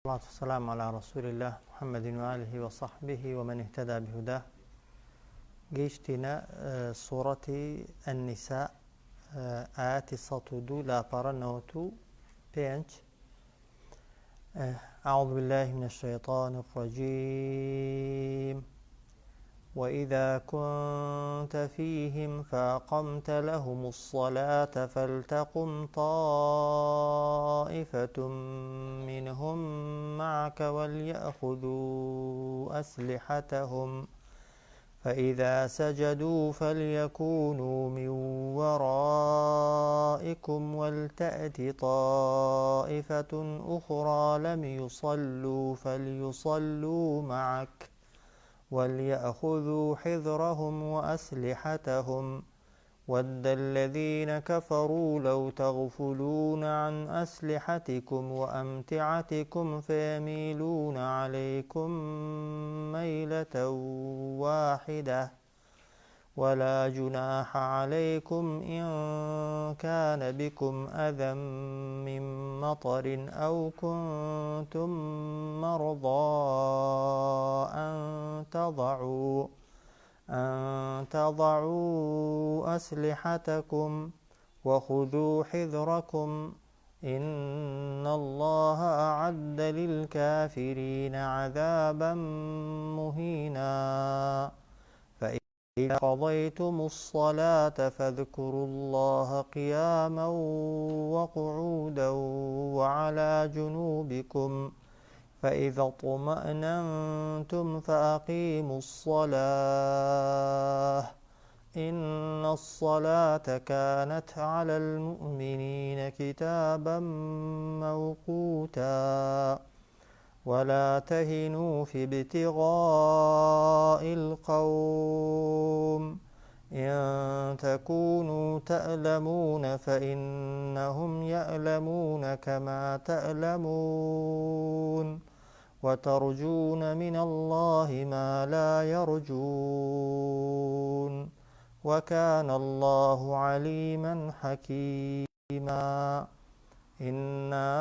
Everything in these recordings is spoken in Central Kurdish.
والصلاة والسلام على رسول الله محمد وآله وصحبه ومن اهتدى بهداه. جيشتنا سورة النساء آيات صوتودو لا برنوتو بينج. أعوذ بالله من الشيطان الرجيم. وإذا كنت فيهم فأقمت لهم الصلاة فلتقم طائفة منهم معك وليأخذوا أسلحتهم فإذا سجدوا فليكونوا من ورائكم ولتأت طائفة أخرى لم يصلوا فليصلوا معك وليأخذوا حذرهم وأسلحتهم ود الذين كفروا لو تغفلون عن أسلحتكم وأمتعتكم فيميلون عليكم ميلة واحدة ولا جناح عليكم إن كان بكم أذى من مطر أو كنتم مرضى أن تضعوا أسلحتكم وخذوا حذركم إن الله أعد للكافرين عذابا مهينا فإذا قضيتم الصلاة فاذكروا الله قياما وقعودا وعلى جنوبكم فإذا اطمأننتم فأقيموا الصلاة إن الصلاة كانت على المؤمنين كتابا موقوتا ولا تهنوا في ابتغاء القوم إن تكونوا تألمون فإنهم يألمون كما تألمون وترجون من الله ما لا يرجون وكان الله عليما حكيما إنا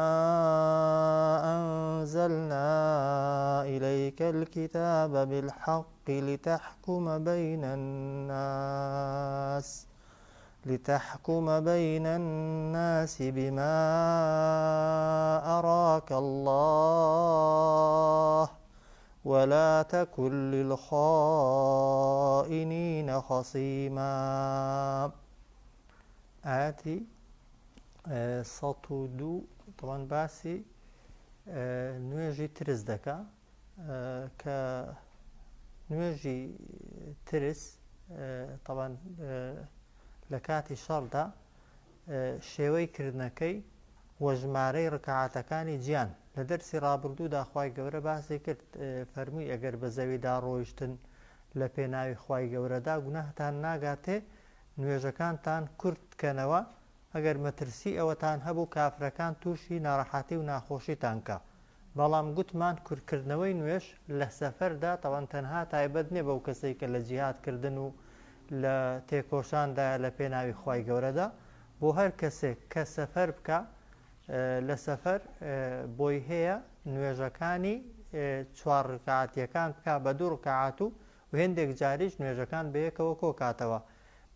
أنزلنا إليك الكتاب بالحق لتحكم بين الناس بما أراك الله ولا تكن للخائنين خصيما. آتي سەد طبعا باسی نوێژی ترس دەکا کە نوێژی ترس طبعا لە کاتی شەڕدا شێوەی کردنەکەی وە ژمارەی ڕکعاتەکانی گیان لە دەرسی ڕابردوودا خوای گەورە باسی کرد فەرمووی ئەگەر بە زەویدا ڕۆیشتن لە پێناوی خوای گەورەدا گوناهتان ناگاتێ نوێژەکانتان کورت بکەنەوە ئەگەر مەترسی ئەوەتان هەبوو کافرەکان تووشی ناڕەحەتی و ناخۆشیتان کە بەڵام گوتمان کورتکردنەوەی نوێژ لە سەفەردا تەوان تەنها تایبەت نییە بەو کەسەی کە لە جیهادکردن و لە تێکۆشاندایە لە پێناوی خوای گەورەدا بۆ هەر کەسێک کە سەفەر بکە لە سەفەر بۆی هەیە نوێژەکانی چوار ڕکعاتیەکان بکە بە دوو ڕکعات و هێندێک جاریش نوێژەکان بەیەکەوە کۆکاتەوە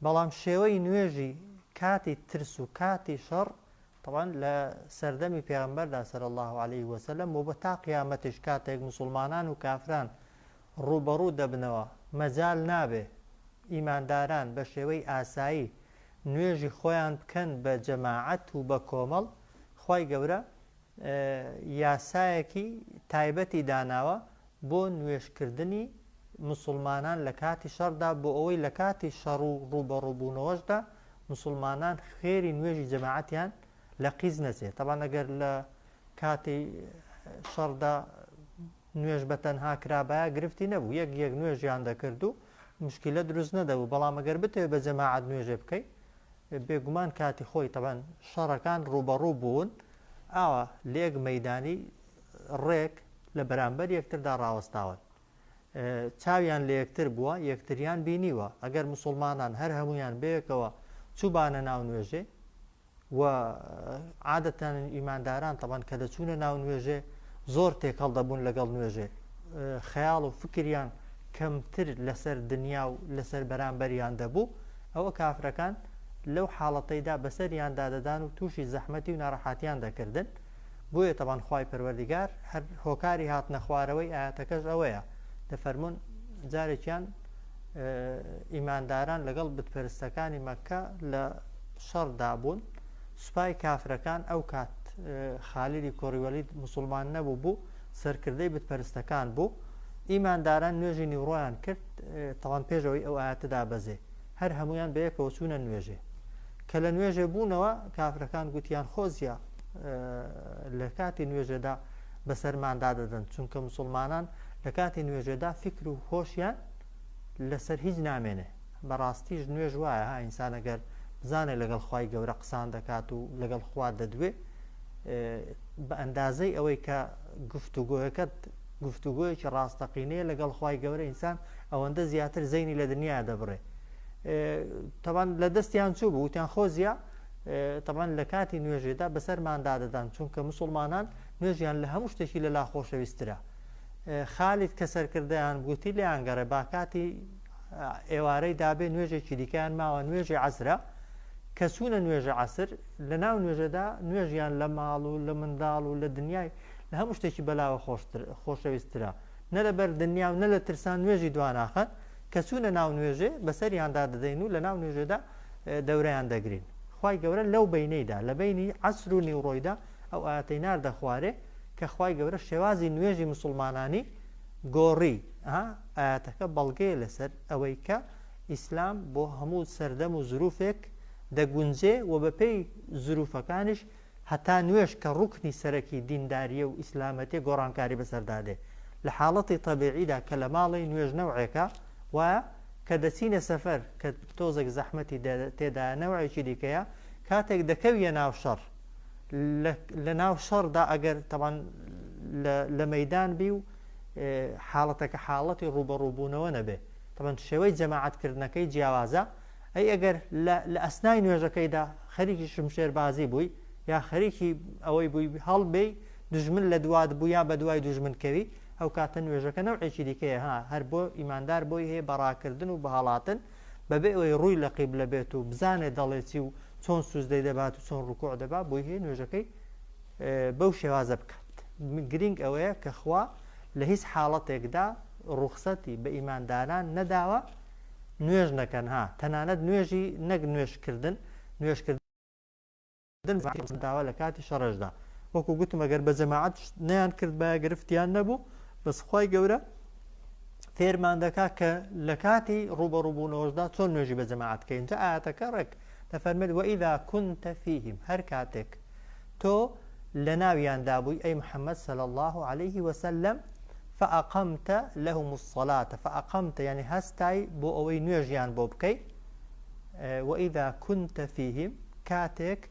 بەڵام شێوەی نوێژی کاتی ترس و کاتی شەڕ طبعا لە سەردەمی پێغەمبەردا صلی الله عليه وسلم و بە تا قیامەتیش کاتێک موسڵمانان و کافران ڕوبەڕوو دەبنەوە مەجال نابێ ئیمانداران بە شێوەی ئاسایی نوێژی خۆیان بکەن بە جەماعەت و بە کۆمەڵ خوای گەورە یاسایەکی تایبەتی داناوە بۆ نوێژکردنی موسڵمانان لە کاتی شەڕدا بۆ ئەوەی لە کاتی شەڕ و ڕوبەڕووبوونەوەشدا مسلمانان خێری نوێژی جەماعەتیان لە قیز نەچێت طبعا ئەگەر لە کاتی شەڕدا نوێژ بە تەنها کرابایە گرفتی نەبوو یەک نوێژیان دەکرد و مشکلە دروست نەدەبوو بەڵام ئەگەر بتەوێت بە جەماعەت نوێژێ بکەیت بێگومان کاتی خۆی طبعا شەڕەکان ڕوبەڕوو بوون ئاوە لێک مەیدانی ڕێک لە بەرامبەر یەکتردا ڕاوەستاون چاویان لە یەکتر بووە یەکتریان بینیوە ئەگەر مسلمانان هەر هەمویان بەیەکەوە چوبانە ناو نوێژێ و عادەتەن ئیمانداران طبعا کە دەچوونە ناو نوێژێ زۆر تێکەڵ دەبوون لەگەڵ نوێژێ خەیاڵ و فکریان کەمتر لەسەر دنیا و لەسەر بەرامبەریان دەبوو ئەوە کافرەکان لەو حاڵەتەیدا بەسەریاندا دەدان و تووشی زەحمەتی و ناڕەحاتیان دەکردن بۆیە تەبان خوای پەروەردیگار هەر هۆکاری هاتنە خوارەوەی ئاەتەکەش ئەوەیە دەفەرمون جارێکیان ئیمانداران لەگەڵ بتپەرستەکانی مەککە لە شەڕدا بوون سوپای کافرەکان ئەو کات خالیدی کۆڕیوەلید مسلمان نەبوو بوو سەرکردەی بتپەرستەکان بوو ئیمانداران نوێژی نیوڕۆیان کرد تەوان پێشەوەی ئەو ئاەتەدا بەزێ هەر هەمویان بەیەکەوە چوونە نوێژێ کە لە نوێژێ بوونەوە کافرەکان گوتیان خۆزیە لە کاتی نوێژێدا بەسەرماندا دەدەن چونکە مسلمانان لە کاتی نوێژێدا فکر و هۆشیان لەسەر هیچ نامێنێ بەڕاستیش نوێژ وایە ها ئینسان ئەگەر بزانێ لەگەڵ خوای گەورە قسان دەکات و لەگەڵ خوا دەدوێ بە ئەندازەی ئەوەی کە گفتوگۆیەکی ڕاستەقینەیە لەگەڵ خوای گەورە ئینسان ئەوەندە زیاتر زەینی لە دنیا دەبڕێ تەبان لە دەستیان چوو بوو وتیان خۆزیە تەبان لە کاتی نوێژێدا بەسەرماندا دەدان چونکە مسلمانان نوێژیان لە هەموو شتێکی لەلا خۆشەویسترە خالید کە سەرکردیان گوتی لێیان گەڕێ با کاتی ئێوارەی دابێ نوێژێکی دیکەیان ماوە نوێژی عەسرە کە چوونە نوێژە عەسر لە ناو نوێژەدا نوێژیان لە ماڵ و لە منداڵ و لە دنیای لە هەموو شتێکی بەلاوە خۆشەویسترە نە لەبەر دنیا و نە لە ترسان نوێژی دواناخەن کە چوونە ناو نوێژێ بەسەریاندا دەدەین و لە ناو نوێژێدا دەورەیان دەگرین خوای گەورە لەو بینەیدا لە بینی عەسر و نیوڕۆیدا ئەو ئاەتەی ناردە خوارێ کە خوای گەورە شێوازی نوێژی مسلمانانی گۆڕی ئاەتەکە بەڵگەیە لەسەر ئەوەی کە ئیسلام بۆ هەموو سەردەم و زروفێک دەگونجێ و بەپێی زروفەکانش هەتا نوێژ کە ڕوکنی سەرەکی دینداریە و ئیسلامەتێ گۆڕانکاری بەسەردادێ لە حاڵەتی تەبیعیدا کە لە ماڵی نوێژ نەوعێکە وایە کە دەچینە سەفەر کە تۆزێک زەحمەتی تێدا نەوعێکی دیکەیە کاتێک دەکەویە ناو شەڕ لە ناو شەڕدا ئەگەر تەوان لە مەیدان بی و حاڵەتەکە حاڵەتی ڕوبەڕووبوونەوە نەبێ تەوان شێوەی جەماعەتکردنەکەی جیاوازە ئەی ئەگەر لە ئەسنای نوێژەکەیدا خەریکی شمشێربازی بووی یا خەریکی ئەوەی بووی هەڵبێ دژمن لە دوات بوو یا بە دوای دوژمنکەوی ئەو کاتە نوێژەکە نەوعێکی دیکەیە هەر بۆ ئیماندار بۆی هەیە بەڕاکردن و بەهاڵاتن بەبێ ئەوەی ڕووی لە قیبلە بێت و بزانێ دەڵێتی و چۆن سوزدەی دەبات و چۆن ڕوکوع دەبات بۆی هەیە نوێژەکەی بەو شێوازە بکات گرنگ ئەوەیە کە خوا لە هیچ حاڵەتێکدا ڕوخسەتی بە ئیمانداران نەداوە نوێژ نەکەن تەنانەت نوێژی نەک نوێژکردن داوە لە کاتی شەڕەشدا وەکو گوتم ئەگەر بە جەماعەت نەیان کرد بە گرفتیان نەبوو بەس خوای گەورە فێرمان دەکا کە لە کاتی ڕوبەڕووبوونەوەشدا چۆن نوێژی بە جەماعەت کەین جا ئاەتەکە ڕێک دەفەرمێت وەئیذا كنت فيهم هەر کاتێک تۆ لە ناویاندا بووی ئەی محەممەد صلی الله عليه وسلم فأقمت لهم الصلاة فأقمت يعني هەستای بۆ ئەوەی نوێژیان بۆ بکەی وإذا كنت فيهم کاتێک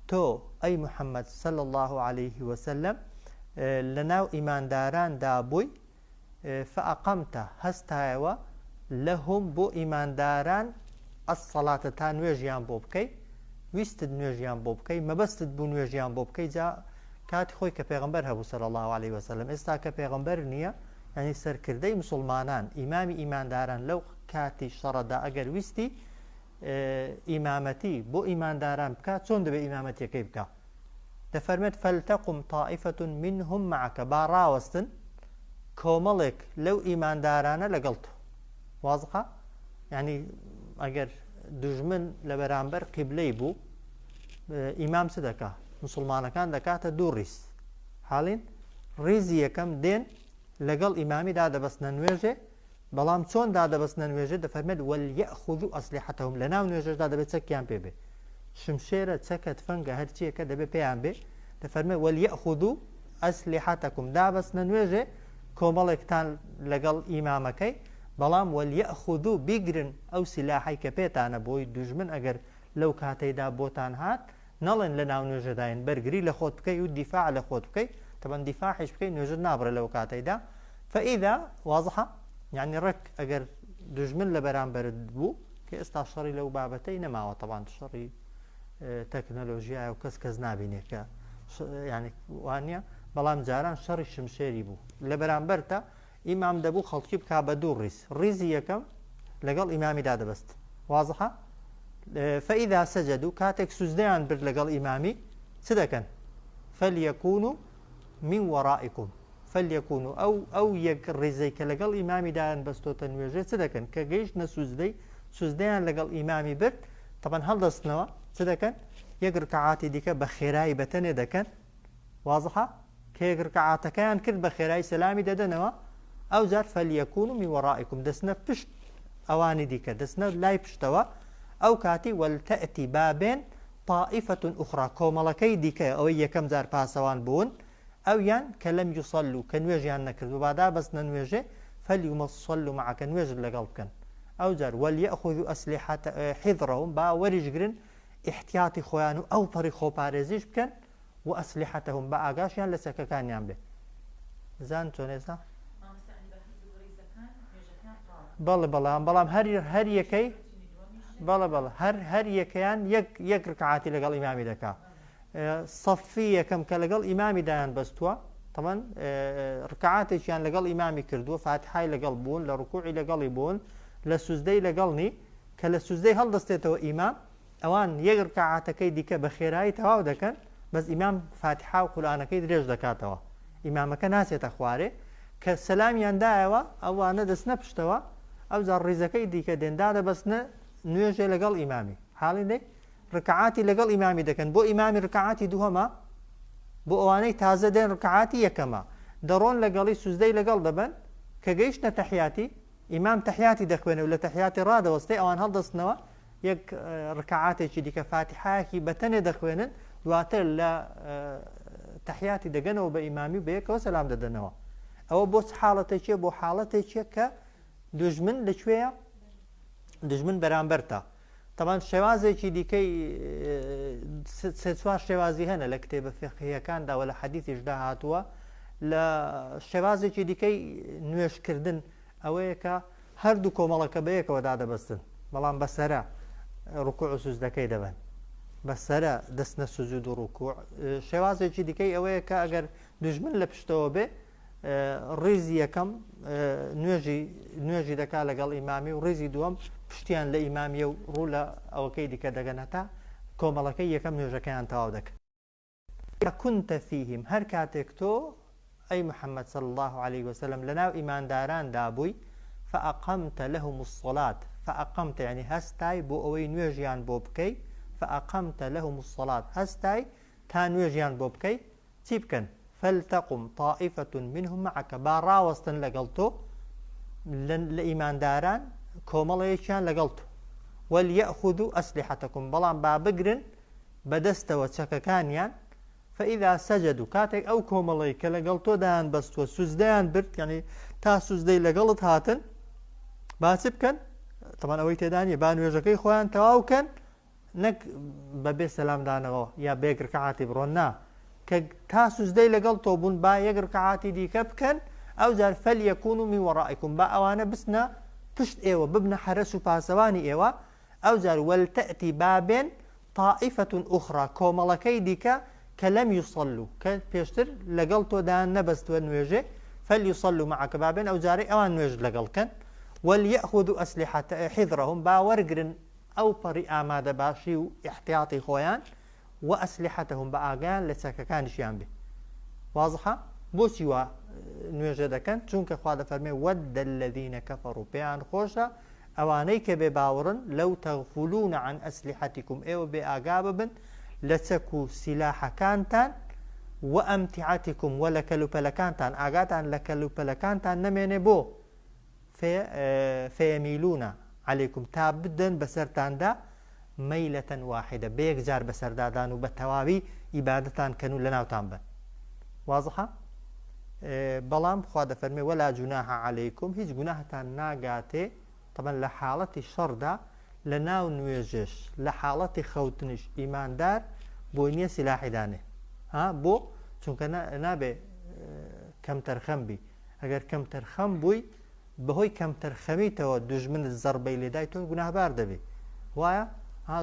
تۆ ئەی محەممەد صلی الله عليه وسلم لە ناو ئیمانداراندا بووی فأقمت هەستایەوە لەهم بۆ ئیمانداران ئەسەڵاتە تا نوێژیان بۆ بکەی ویستت نوێژیان بۆ بکەی مەبەستت بوو نوێژیان بۆ بکەی جا کاتی خۆی کە پێغەمبەر هەبوو صلی الله عليه وسلم ئێستا کە پێغەمبەر نییە ینی سەرکردەی مسلمانان ئیمامی ئیمانداران لەو کاتی شەڕەدا ئەگەر ویستی ئیمامەتی بۆ ئیمانداران بکات چۆن دەبێت ئیمامەتیەکەی بکات دەفەرمێت فەلتەقم طائفة منهم معك با ڕاوەستن کۆمەڵێک لەو ئیماندارانە لەگەڵ تۆ وازقە ینی ئەگەر دوژمن لە بەرامبەر قیبلەی بوو ئیمام چ دەکات مسلمانەکان دەکاتە دوو ڕیز حاڵین ڕیزی یەکەم دێن لەگەڵ ئیمامی دادەبەستنە نوێژێ بەڵام چۆن دادەبەستنە نوێژێ دەفەرمێت وەلیەخوذوا ئەسلحەتەهم لە ناو نوێژەشدا دەبێت چەکیان پێ بێ شمشێرە چەکە تفەنگە هەرچیەکە دەبێت پێیان بێ دەفەرمێت وەلیەخوذوا ئەسلحەتەکم دابەستنە نوێژێ کۆمەڵێکتان لەگەڵ ئیمامەکەی بەڵام وەلیەخوذوا بیگرن ئەو سیلاحی کە پێتانە بۆی دوژمن ئەگەر لەو کاتەیدا بۆتان هات نەڵێن لە ناو نوێژەداین بەرگری لە خۆت بکەی و دیفاع لە خۆت بکەی تەبەن دیفاعش بکەی نوێژت نابڕێ لەو کاتەیدا فەئیدا وازحە یعنی ڕێک ئەگەر دوژمن لە بەرامبەرت بوو کە ئێستا شەڕی لەو بابەتەی نەماوە تەبان شەڕی تەکنەلۆژیایە و کەس نابینێت کە ینی وانە بەڵام جاران شەڕی شمشێری بوو لە بەرامبەرتە ئیمام دەبوو خەڵکی بکا بە دوو ڕیز ڕیزی یەکەم لەگەڵ ئیمامیدا دەبەست وازحە فەئیدا سەجەدوا کاتێک سوزدەیان برد لەگەڵ ئیمامی چ دەکەن فەلیەکونوا من وەرائیکم فەلیەکونوا ئەو یەک ڕیزەی کە لەگەڵ ئیمامیدایان بەستۆتە نوێژێ چ دەکەن کە گەیشتنە سوزدەیان لەگەڵ ئیمامی برد طبعا هەڵدەستنەوە چ دەکەن یەک ڕکعاتی دیکە بە خێرایی بەتەنێ دەکەن وازحە کە یەک ڕکعاتەکەیان کرد بە خێرایی سەلامی دەدەنەوە ئەو جار فەلیەکونوا من وەرائیکم دەستنە پشت ئەوانی دیکە دەستنە لای پشتەوە ئەو کاتی وەلتەئتی بابێن طائفة أخرى کۆمەڵەکەی دیکە ئەوەی یەکەم جار پاسەوان بوون ئەویان کە لەم یوسەلوا کە نوێژیان نەکرد و بادا بەستنە نوێژێ فەلیومەصەلوا معەکە نوێژت لەگەڵ بکەن ئەو جار وەلیەأخوذوا حیذرەهم با وەریشگرن احتیاتی خۆیان و ئەو پەڕی خۆپارێزیش بکەن و ئەسلحەتەهم بە ئاگاشیان لە چەکەکانیان بێ زان چۆن ئێستا بەڵێ بەڵام هەر یەکەی بەڵێ هەر یەکەیان یەک ڕکعاتی لەگەڵ ئیمامی دەکا سەفی یەکەم کە لەگەڵ ئیمامی دایان بەستووە طبعا ڕکعاتێکیان لەگەڵ ئیمامی کردووە فاتحای لەگەڵ بوون لە ڕکوعی لەگەڵی بوون لە سوزدەی لەگەڵنی کە لە سوزدەی هەڵدەستێتەوە ئیمام ئەوان یەک ڕکعاتەکەی دیکە بە خێرایی تەواو دەکەن بەس ئیمام فاتحا و قورئانەکەی درێژ دەکاتەوە ئیمامەکە ناچێتە خوارێ کە سەلامیان دایەوە ئەوانە دەستنە پشتەوە ئەو جار ڕیزەکەی دیکە دێندا دەبەستنە نوێژێ لەگەڵ ئیمامی حاڵی دەی ڕکعاتی لەگەڵ ئیمامی دەکەن بۆ ئیمامی ڕکعاتی دووهەمە بۆ ئەوانەی تازە دێن ڕکعاتی یەکەمە دەڕۆن لەگەڵی سوزدەی لەگەڵ دەبن کە گەیشتە تەحیاتی ئیمام تەحیاتی دەخوێنێ و لە تەحیاتی ڕادەوەستەی ئەوان هەڵدەستنەوە یەک ڕکعاتێکی دیکە فاتحایەکی بەتەنێ دەخوێنن دواتر لە تەحیاتی دەگەنەوە بە ئیمامی بە یەکەوە سەلام دەدەنەوە ئەوە بۆ حاڵەتێکیە بۆ حاڵەتێکیە کە دوژمن لەکوێیە دژمن بەرامبەرتە طبعا شێوازێکی دیکەی سێ چوار شێوازی هەنە لە کتێبە فقهیەکاندا و لە حەدیثیشدا هاتووە لە شێوازێکی دیکەی نوێژکردن ئەوەیە کە هەردوو کۆمەڵەکە بە یەکەوە دادەبەستن بەڵام بەسەرە ڕکوع و سوزدەکەی دەبن بەسەرە دەستنە سوجود و ڕکوع شێوازێکی دیکەی ئەوەیە کە ئەگەر دژمن لە پشتەوە بێ ڕیزی یەکەم نوێژی دەکا لەگەڵ ئیمامی و ڕیزی دووەم پشتیان لە ئیمامیە و ڕوو لە ئەوەکەی دیکە دەگەن هەتا کۆمەڵەکەی یەکەم نوێژەکەیان تەواو دەکەن كنت فيهم هەر کاتێک تۆ ئەی محەممەد صلی الله عليه وسلم لەناو ئیمانداراندا بووی فأقمت لهم الصلاة فأقمت يعني هەستای بۆ ئەوەی نوێژیان بۆ بکەی فأقمت لهم الصلاة هەستای تا نوێژیان بۆ بکەی چی بکەن فلتقم طائفة منهم معك با ڕاوەستن لەگەڵ تۆ لە ئیمانداران کۆمەڵەیەکیان لەگەڵ تۆ وەلیەأخوذوا ئەسلحەتەکم بەڵام با بگرن بەدەستەوە چەکەکانیان فإذا سەجەدوا کاتێک ئەو کۆمەڵەی کە لەگەڵ تۆ دایان بەستووە سوزدەیان برد یعنی تا سوزدەی لەگەڵت هاتن با چ بکەن طبعا ئەوەی تێدانیە با نوێژەکەی خۆیان تەواو بکەن نەک بەبێ سەلامدانەوە یا بە یەک ڕکعاتی بڕۆن نا کە تا سوزدەی لەگەڵ تۆ بوون با یەک ڕکعاتی دیکە بکەن ئەو جار فەلیەکونوا من وەرائیکم با ئەوانە بستنە پشت ئێوە ببنە حرەس و پاسەوانی ئێوە ئەو جار وەلتەئتی بابێن طائفة أخرى کۆمەڵەکەی دیکە کە لەم یوسەلوا کە پێشتر لەگەڵ تۆ دایان نەبەستووە نوێژێ فەلیوسەلوا معەکە بابێن ئەو جارەی ئەوان نوێژ لەگەڵ بکەن وەلیەأخوذوا حیذرەهم با وەرگرن ئەو پەڕی ئامادە باشی و احتیاتی خۆیان و ئەسلحەتەهم بە ئاگایان لە چەکەکانیشیان بێ وازحە بۆچی وە نوێژە دەکەن چونکە خوا دەفەرمێ وەدە الذینە کەفەڕوا پێیان خۆشە ئەوانەی کە بێ باوەڕن لەو تەغفولون عن ئەسلحەتیکم ئێوە بێ ئاگا ببن لە چەک و سیلاحەکانتان و ئەمتیعەتیکم و لە کەلوپەلەکانتان ئاگاتان لە کەلوپەلەکانتان نەمێنێ بۆ فەیەمیلونە عەلەیکم تا بدەن بەسەرتاندا مەیلەتەن واحدە بە یەک جار بەسەردادان و بە تەواوی ئیبادەتان کەن و لە ناوتان بن وازحە بەڵام خوا دەفەرمێ وەلا جوناح عەلەیکم هیچ گوناهتان ناگاتێ طبعا لە حاڵەتی شەڕدا لە ناو نوێژش لە حاڵەتی خەوتنش ئیماندار بۆی نییە سیلاحی دانێ بۆ چونکە نابێ کەم تەرخەم بی ئەگەر کەم تەرخەم بووی بەهۆی کەم تەرخەمیتەوە دژمنت زەربەی لێدای تۆ گوناهبار دەبێ وایە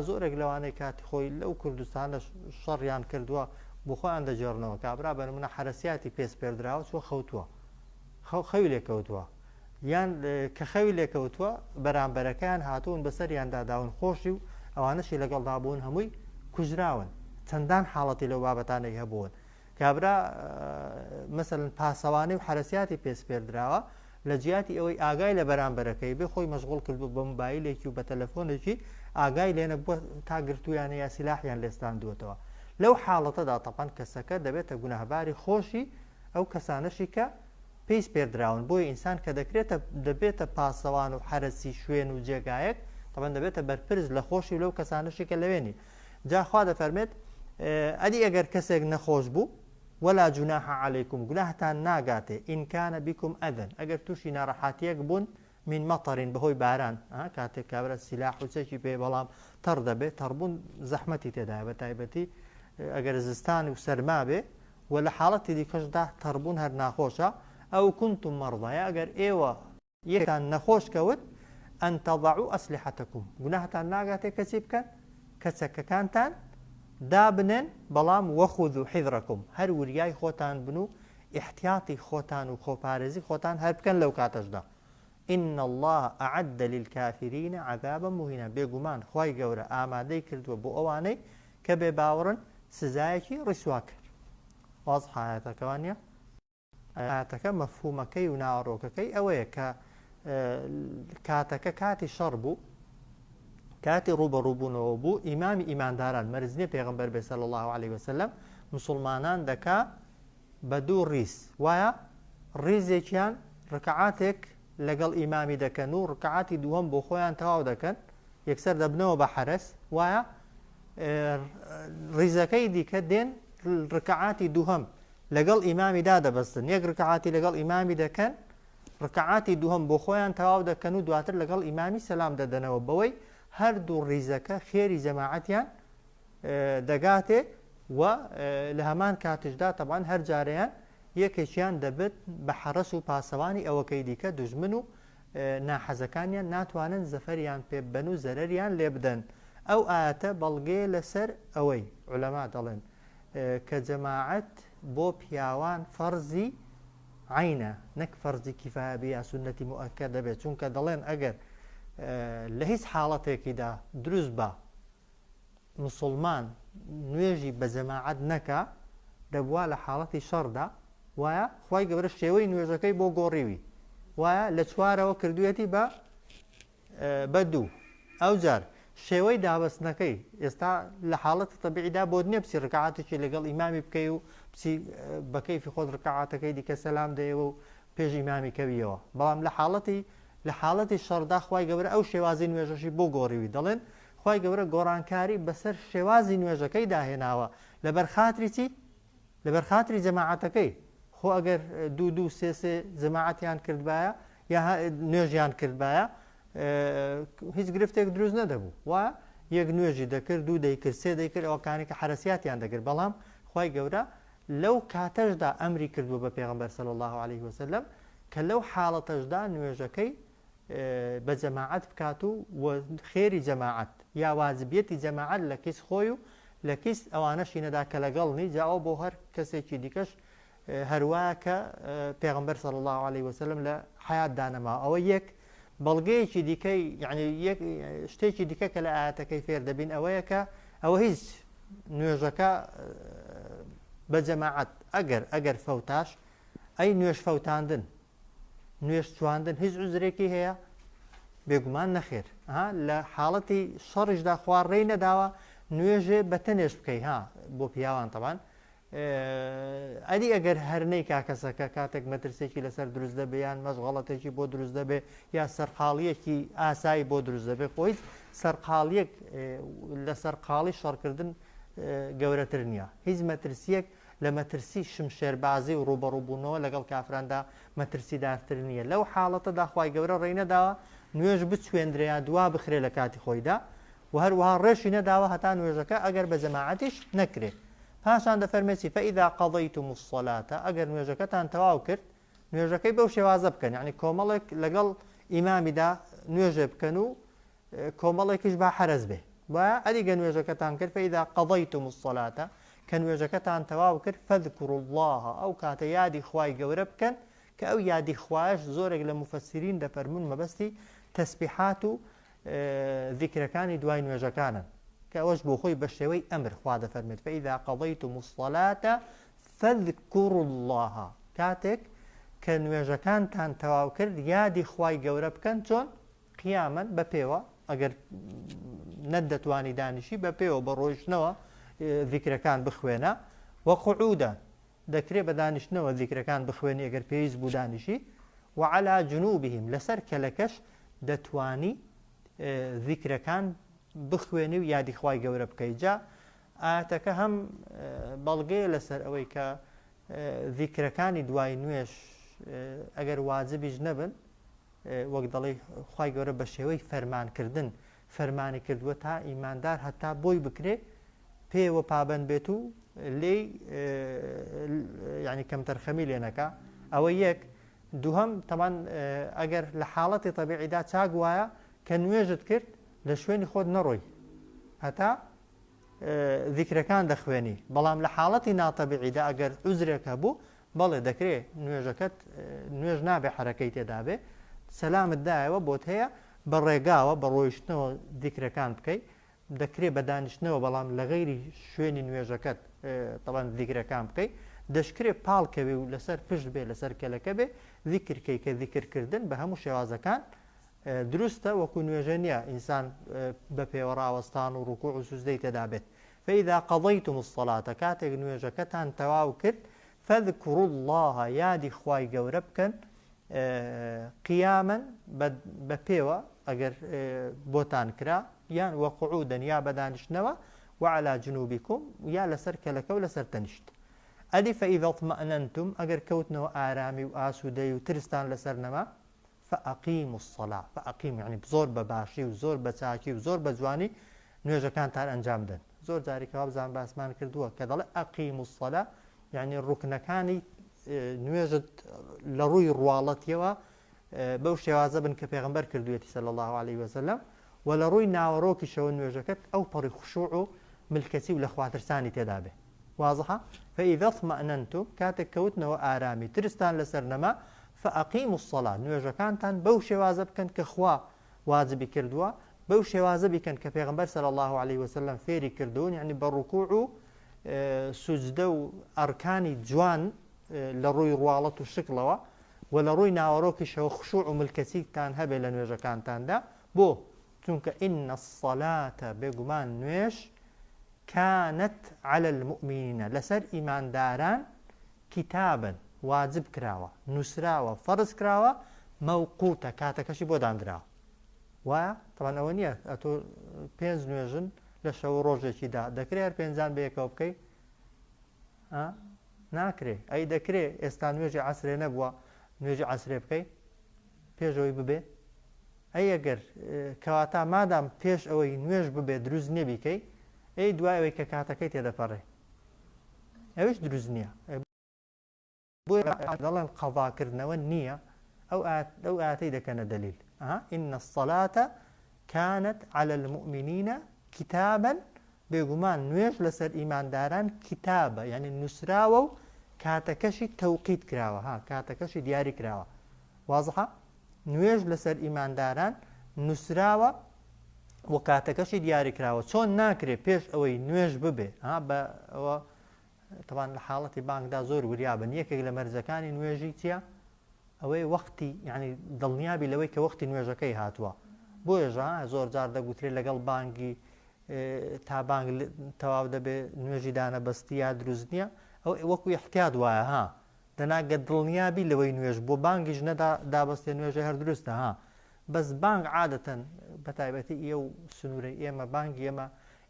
زۆرێک لەوانەی کاتی خۆی لەو کوردستانە شەڕیان کردووە بۆ خۆیان دەجێڕنەوە کابرا بە نمونە حرەسیاتی پێس پێدراوە چۆ خەوتووە خەوی لێکەوتووە یان کە خەوی لێکەوتووە بەرامبەرەکەیان هاتوون بەسەریاندا داون خۆشی و ئەوانەشی لەگەڵدا بوون هەمووی کوژراون چەندان حاڵەتی لەو بابەتانەی هەبوون کابرا مەسەلەن پاسەوانەی و حرەسیاتی پێس پێدراوە لە جیاتی ئەوەی ئاگای لە بەرامبەرەکەی بێ خۆی مەشغوڵ کردو بە مۆبایلێکی و بە تەلەفۆنێکی ئاگای لێنە بووە تا گرتویانە یا سیلاحیان لێستاندووەتەوە لەو حاڵەتەدا تەپەن کەسەکە دەبێتە گوناهباری خۆشی ئەو کەسانەشی کە پێیس پێدراون بۆی ئینسان کە دەبێتە پاسەوان و حرەسی شوێن و جێگایەک تەپەن دەبێتە بەرپرس لە خۆشی لەو کەسانەشی کە لەوێنی جاخوا دەفەرمێت ئەدی ئەگەر کەسێک نەخۆش بوو ولا جناح عليكم گوناهتان ناگاتێ إن كان بكم أذى ئەگەر تووشی ناڕەحاتیەک بوون من مەطەرین بەهۆی باران کاتێک کابرا سیلاح و چەکی پێ بەڵام تەڕ دەبێت تەڕبوون زەحمەتی تێدایە بە تایبەتی ئەگەر زستان و سەرما بێ و لە حاڵەتی دیکەشدا تەڕبوون هەر ناخۆشە ئەو كنتم مرضى ئەگەر ئێوە یەکان نەخۆش کەوت ئەن تەضعوا ئەسلحەتەکم گوناهتان ناگاتێ کەچی بکەن کەچەکەکانتان دابنن بەڵام وەخودوا حیذرەکم هەر وریای خۆتان بن و احتیاطی خۆتان و خۆپارێزی خۆتان هەر بکەن لەو کاتەشدا إن الله أعد للكافرين عذابا مهينا بێگومان خوای گەورە ئامادەی کردووە بۆ ئەوانەی کە بێ باوەڕن سزایەکی ڕیسوا کرد واضح ئاەتەکەوانە ئاەتەکە مەفهومەکەی و ناوەڕۆکەکەی ئەوەیە کە کاتەکە کاتی شەڕ بوو کاتی ڕوبەڕووبوونەوە بوو ئیمامی ئیمانداران مەرزنی پێغەمبەر بێ صلی الله عليه وسلم مسلمانان دەکا بە دوو ڕیز وایە ڕیزێکیان ڕکعاتێک لەگەڵ ئیمامی دەکەن و ڕکعاتی دووەم بۆ خۆیان تەواو دەکەن یەکسەر دەبنەوە بە حەرەس وایە ڕیزەکەی دیکە دێن ڕکعاتی دووهەم لەگەڵ ئیمامیدا دەبەستن یەک ڕکعاتی لەگەڵ ئیمامی دەکەن ڕکعاتی دووهەم بۆ خۆیان تەواو دەکەن و دواتر لەگەڵ ئیمامی سەلام دەدەنەوە بەوەی هەردوو ڕیزەکە خێری جەماعەتیان دەگاتێ و لە هەمان کاتشدا تەبان هەر جارەیان یەکێکیان دەبێت بە حەرەس و پاسەوانی ئەوەکەی دیکە دوژمن و ناحەزەکانیان ناتوانن زەفەریان پێ بن و زەرەریان لێ بدەن ئەو ئاەتە بەڵگەیە لەسەر ئەوەی عولەما دەڵێن کە جەماعەت بۆ پیاوان فەرزی عینە نەک فەرزی کیفایە بێ یا سونەتی مؤەکەد دەبێت چونکە دەڵێن ئەگەر لە هیچ حاڵەتێکیدا دروست بە مسلمان نوێژی بە جەماعەت نەکا دەبووە لە حاڵەتی شەڕدا وایە خوای گەورە شێوەی نوێژەکەی بۆ گۆڕیوی وایە لە چوارەوە کردوێتی بە دوو ئەو جار شێوەی دابەستنەکەی ئێستا لە حاڵەتی تەبیعیدا بۆ نییە بچی ڕکعاتێکی لەگەڵ ئیمامی بکەی و بچی بە کەیفی خۆت ڕکعاتەکەی دیکە سەلام دەیەوە و پێش ئیمامی کەویەوە بەڵام لە حاڵەتی شەڕدا خوای گەورە ئەو شێوازی نوێژەشی بۆ گۆڕیوی دەڵێن خوای گەورە گۆڕانکاری بەسەر شێوازی نوێژەکەی داهێناوە لەبەر خاتری چی لەبەر خاتری جەماعەتەکەی خۆ ئەگەر دوو سێ جەماعەتیان کردبایە یا نوێژیان کردبایە هیچ گرفتێک دروست نەدەبوو وایە یەک نوێژی دەکرد دوو دەیکرد سێ دەیکرد ئەوکانی کە حرەسیاتیان دەکرد بەڵام خوای گەورە لەو کاتەشدا ئەمری کردووە بە پێغەمبەر صلی الله عليه وسلم کە لەو حاڵەتەشدا نوێژەکەی بە جەماعەت بکات و خێری جەماعەت یا واجبیەتی جەماعەت لە کیس خۆی و لە کیس ئەوانەشی نەدا کە لەگەڵنی جاوە بۆ هەر کەسێکی دیکەش هەروایە کە پێغەمبەر صلی الله عليه وسلم لە حیات دانەما ئەوە یەک بەڵگەیەکی دیکەی یعنی شتێکی دیکە کە لە ئاەتەکەی فێر دەبین ئەوەیە کە ئەوە هیچ نوێژەکە بە جەماعەت ئەگەر فەوتاش ئەی نوێژ فەوتاندن نوێژ چواندن هیچ عوزرێکی هەیە بێگومان نەخێر لە حاڵەتی شەڕیشدا خوارڕێی نەداوە نوێژێ بە تەنێش بکەی بۆ پیاوان تەبان ئەدی ئەگەر هەرنەی کاکەسەکە کاتێک مەترسێکی لەسەر دروست دەبێ یان مەشغەڵەتێکی بۆ دروست دەبێ یا سەرقاڵیەکی ئاسایی بۆ دروست دەبێت خۆی سەرقاڵیەک لە سەرقاڵی شەڕکردن گەورەتر نییە هیچ مەترسیەک لە مەترسی شمشێربازی و ڕوبەڕووبوونەوە لەگەڵ کافراندا مەترسیدارتر نییە لەو حاڵەتەدا خوای گەورە ڕێی نەداوە نوێژ بچوێندرێ دوا بخرێ لە کاتی خۆیدا و هەروەها ڕێشی نەداوە هەتا نوێژەکە ئەگەر بە جەماعەتیش نەکرێت پاشان دەفەرمێتی فەئیذا قەضەیتم الصەلاتە ئەگەر نوێژەکەتان تەواو کرد نوێژەکەی بەو شێوازە بکەن یعنی کۆمەڵێک لەگەڵ ئیمامیدا نوێژێ بکەن و کۆمەڵێکیش با حەرەز بێ وایە ئەدیگە نوێژەکەتان کرد فەئیذا قەضەیتم الصەلاتە کە کە نوێژەکەتان تەواو کرد فەذکروا الله ئەو کاتە یادی خوای گەورە بکەن کە ئەو یادی خوایش زۆرێک لە مفەسیرین دەفەرمون مەبەستی تەسبیحات و ذیکرەکانی دوای نوێژەکانن کە ئەوەش بۆ خۆی بە شێوەی ئەمر خوا دەفەرمێت فەئیذا قەضەیتم الصەلاتە فەذکروا الله کاتێک کە نوێژەکانتان تەواو کرد یادی خوای گەورە بکەن چۆن قیامەن بە پێوە ئەگەر نەتدەتوانی دانیشی بە پێوە بە ڕۆیشتنەوە ذیکرەکان بخوێنە وە قوعودەن دەکرێت بە دانیشتنەوە ذیکرەکان بخوێنی ئەگەر پێویست بوو دانیشی وعلى جنوبهم لەسەر کەلەکەش دەتوانی ذیکرەکان بخوێنی و یادی خوای گەورە بکەیت جا ئاەتەکە هەم بەڵگەیە لەسەر ئەوەی کە ذیکرەکانی دوای نوێش ئەگەر واجبیش نەبن وەک دەڵێ خوای گەورە بە شێوەی فەرمانکردن فەرمانی کردووە تا ئیماندار هەتا بۆی بکرێ پێوە پابەند بێت و لێی یعنی کەمتەرخەمی لێ نەکا ئەوە یەک دووهەم تەمان ئەگەر لە حاڵەتی تەبیعیدا چاک وایە کە نوێژت کرد لە شوێنی خۆت نەڕۆی هەتا ذیکرەکان دەخوێنی بەڵام لە حاڵەتی ناتەبیعیدا ئەگەر عوزرێک هەبوو بەڵێ دەکرێت نوێژەکەت نوێژ نابێ حرەکەی تێدا بێ سەلامت دایەوە بۆت هەیە بە ڕێگاوە بە ڕۆیشتنەوە ذیکرەکان بکەیت دەکرێت بە دانیشتنەوە بەڵام لە غەیری شوێنی نوێژەکەت تەبەن ذیکرەکان بکەیت دەشکرێت پاڵکەوێ و لەسەر پشت بێ لەسەر کەلەکە بێ ذیکرکەی کە ذیکرکردن بە هەموو شێوازەکان دروستە وەکو نوێژە نییە ئینسان بە پێوە ڕاوەستان و ڕوکوع و سوزدەی تێدا بێت فەئیذا قەضەیتم الصەلاتە کاتێک نوێژەکەتان تەواو کرد فەذکروا الله یادی خوای گەورە بکەن قیامەن بە پێوە ئەگەر بۆتان کرا یان وەقعودەن یا بە دانیشتنەوە وعلى جنوبکم یا لەسەر کەلەکە و لەسەر تەنیشت ئەدی فەئیذا اطمأننتم ئەگەر کەوتنەوە ئارامی و ئاسوودەی و ترستان لەسەر نەما فأقیموا الصلاة فأقیم یعنی زۆر بە باشی و زۆر بە چاکی و زۆر بە جوانی نوێژەکانتان ئەنجام بدەن زۆر جاریکەوا بزان باسمان کردووە کە دەڵێ ئەقیموا الصلاة یعنی ڕوکنەکانی نوێژت لە ڕووی ڕواڵەتیەوە بەو شێوازە بن کە پێغەمبەر کردوێتی صلی الله عليه وسلم و لە ڕووی ناوەڕۆکیشەوە نوێژەکەت ئەو پەڕی خوشوع و ملکەتی و لە خواترسانی تێدا بێ واضحە فإذا اطمأننتم کاتێک کەوتنەوە ئارامی ترستان لەسەر نەما فأقیموا الصلاة نوێژەکانتان بەو شێوازە بکەن کە خوا واجبی کردووە بەو شێوازە بیکەن کە پێغەمبەر صلی الله عليه وسلم فێری کردوون یعنی بە ڕوکوع و سوجدە و ئەرکانی جوان لە ڕووی ڕواڵەت و شکڵەوە و لە ڕووی ناوەڕۆکیشەوە خوشوع و ملکەتیتان هەبێ لە نوێژەکانتاندا بۆ چونکە ئین الصەلاتە بێگومان نوێژ كانت على المؤمنين لەسەر ئیمانداران کتابن واجب کراوە نووسراوە فەرز کراوە مەوقوتە کاتەکەشی بۆ دانراوە وایە طبعا ئەوە نییە ئەتۆ پێنج نوێژن لە شەو ڕۆژێکیدا دەکرێت پێنجان بەیەکەوە بکەیت ناکرێ ئەی دەکرێت ئێستا نوێژی عەسرێ نەبووە نوێژی عەسرێ بکەیت پێشەوەی ببێ ئەی ئەگەر کەواتە مادام پێش ئەوەی نوێژ ببێ دروست نێبیکەی ئەی دوای ئەوەی کە کاتەکەی تێدەپەڕێ ئەوش دروست نییە دەڵێن قەضاکردنەوە نییە ئەو ئاتەی دەکەنە دەلیل ئین الصەلاتە كانت على المؤمنين كتابا بێگومان نوێژ لەسەر ئیمانداران کتابە یعنی نووسراوە و کاتەکەشی تەوقیت کراوە کاتەکەشی دیاری کراوە واضحە نوێژ لەسەر ئیمانداران نووسراوە و کاتەکەشی دیاری کراوە چۆن ناکرێت پێش ئەوەی نوێژ ببێ بە ئەوە طبعا لە حاڵەتی بانگدا زۆر وریابن یەکێک لە مەرجەکانی نوێژی چییە ئەوەی وەختی یعنی دڵنیابی لەوەی کە وەختی نوێژەکەی هاتووە بۆیەژە زۆر جار دەگوترێت لەگەڵ بانگی تا بانگ تەواو دەبێ نوێژی دانەبەستی یا دروست نییە ئەو وەکو احتیاط وایە دەناگە دڵنیابی لەوەی نوێژ بۆ بانگیش نەدا دابەستێ نوێژە هەر دروستە بەس بانگ عادەتەن بەتایبەتی ئێ و سنوورەی ئێمە بانگی ئێمە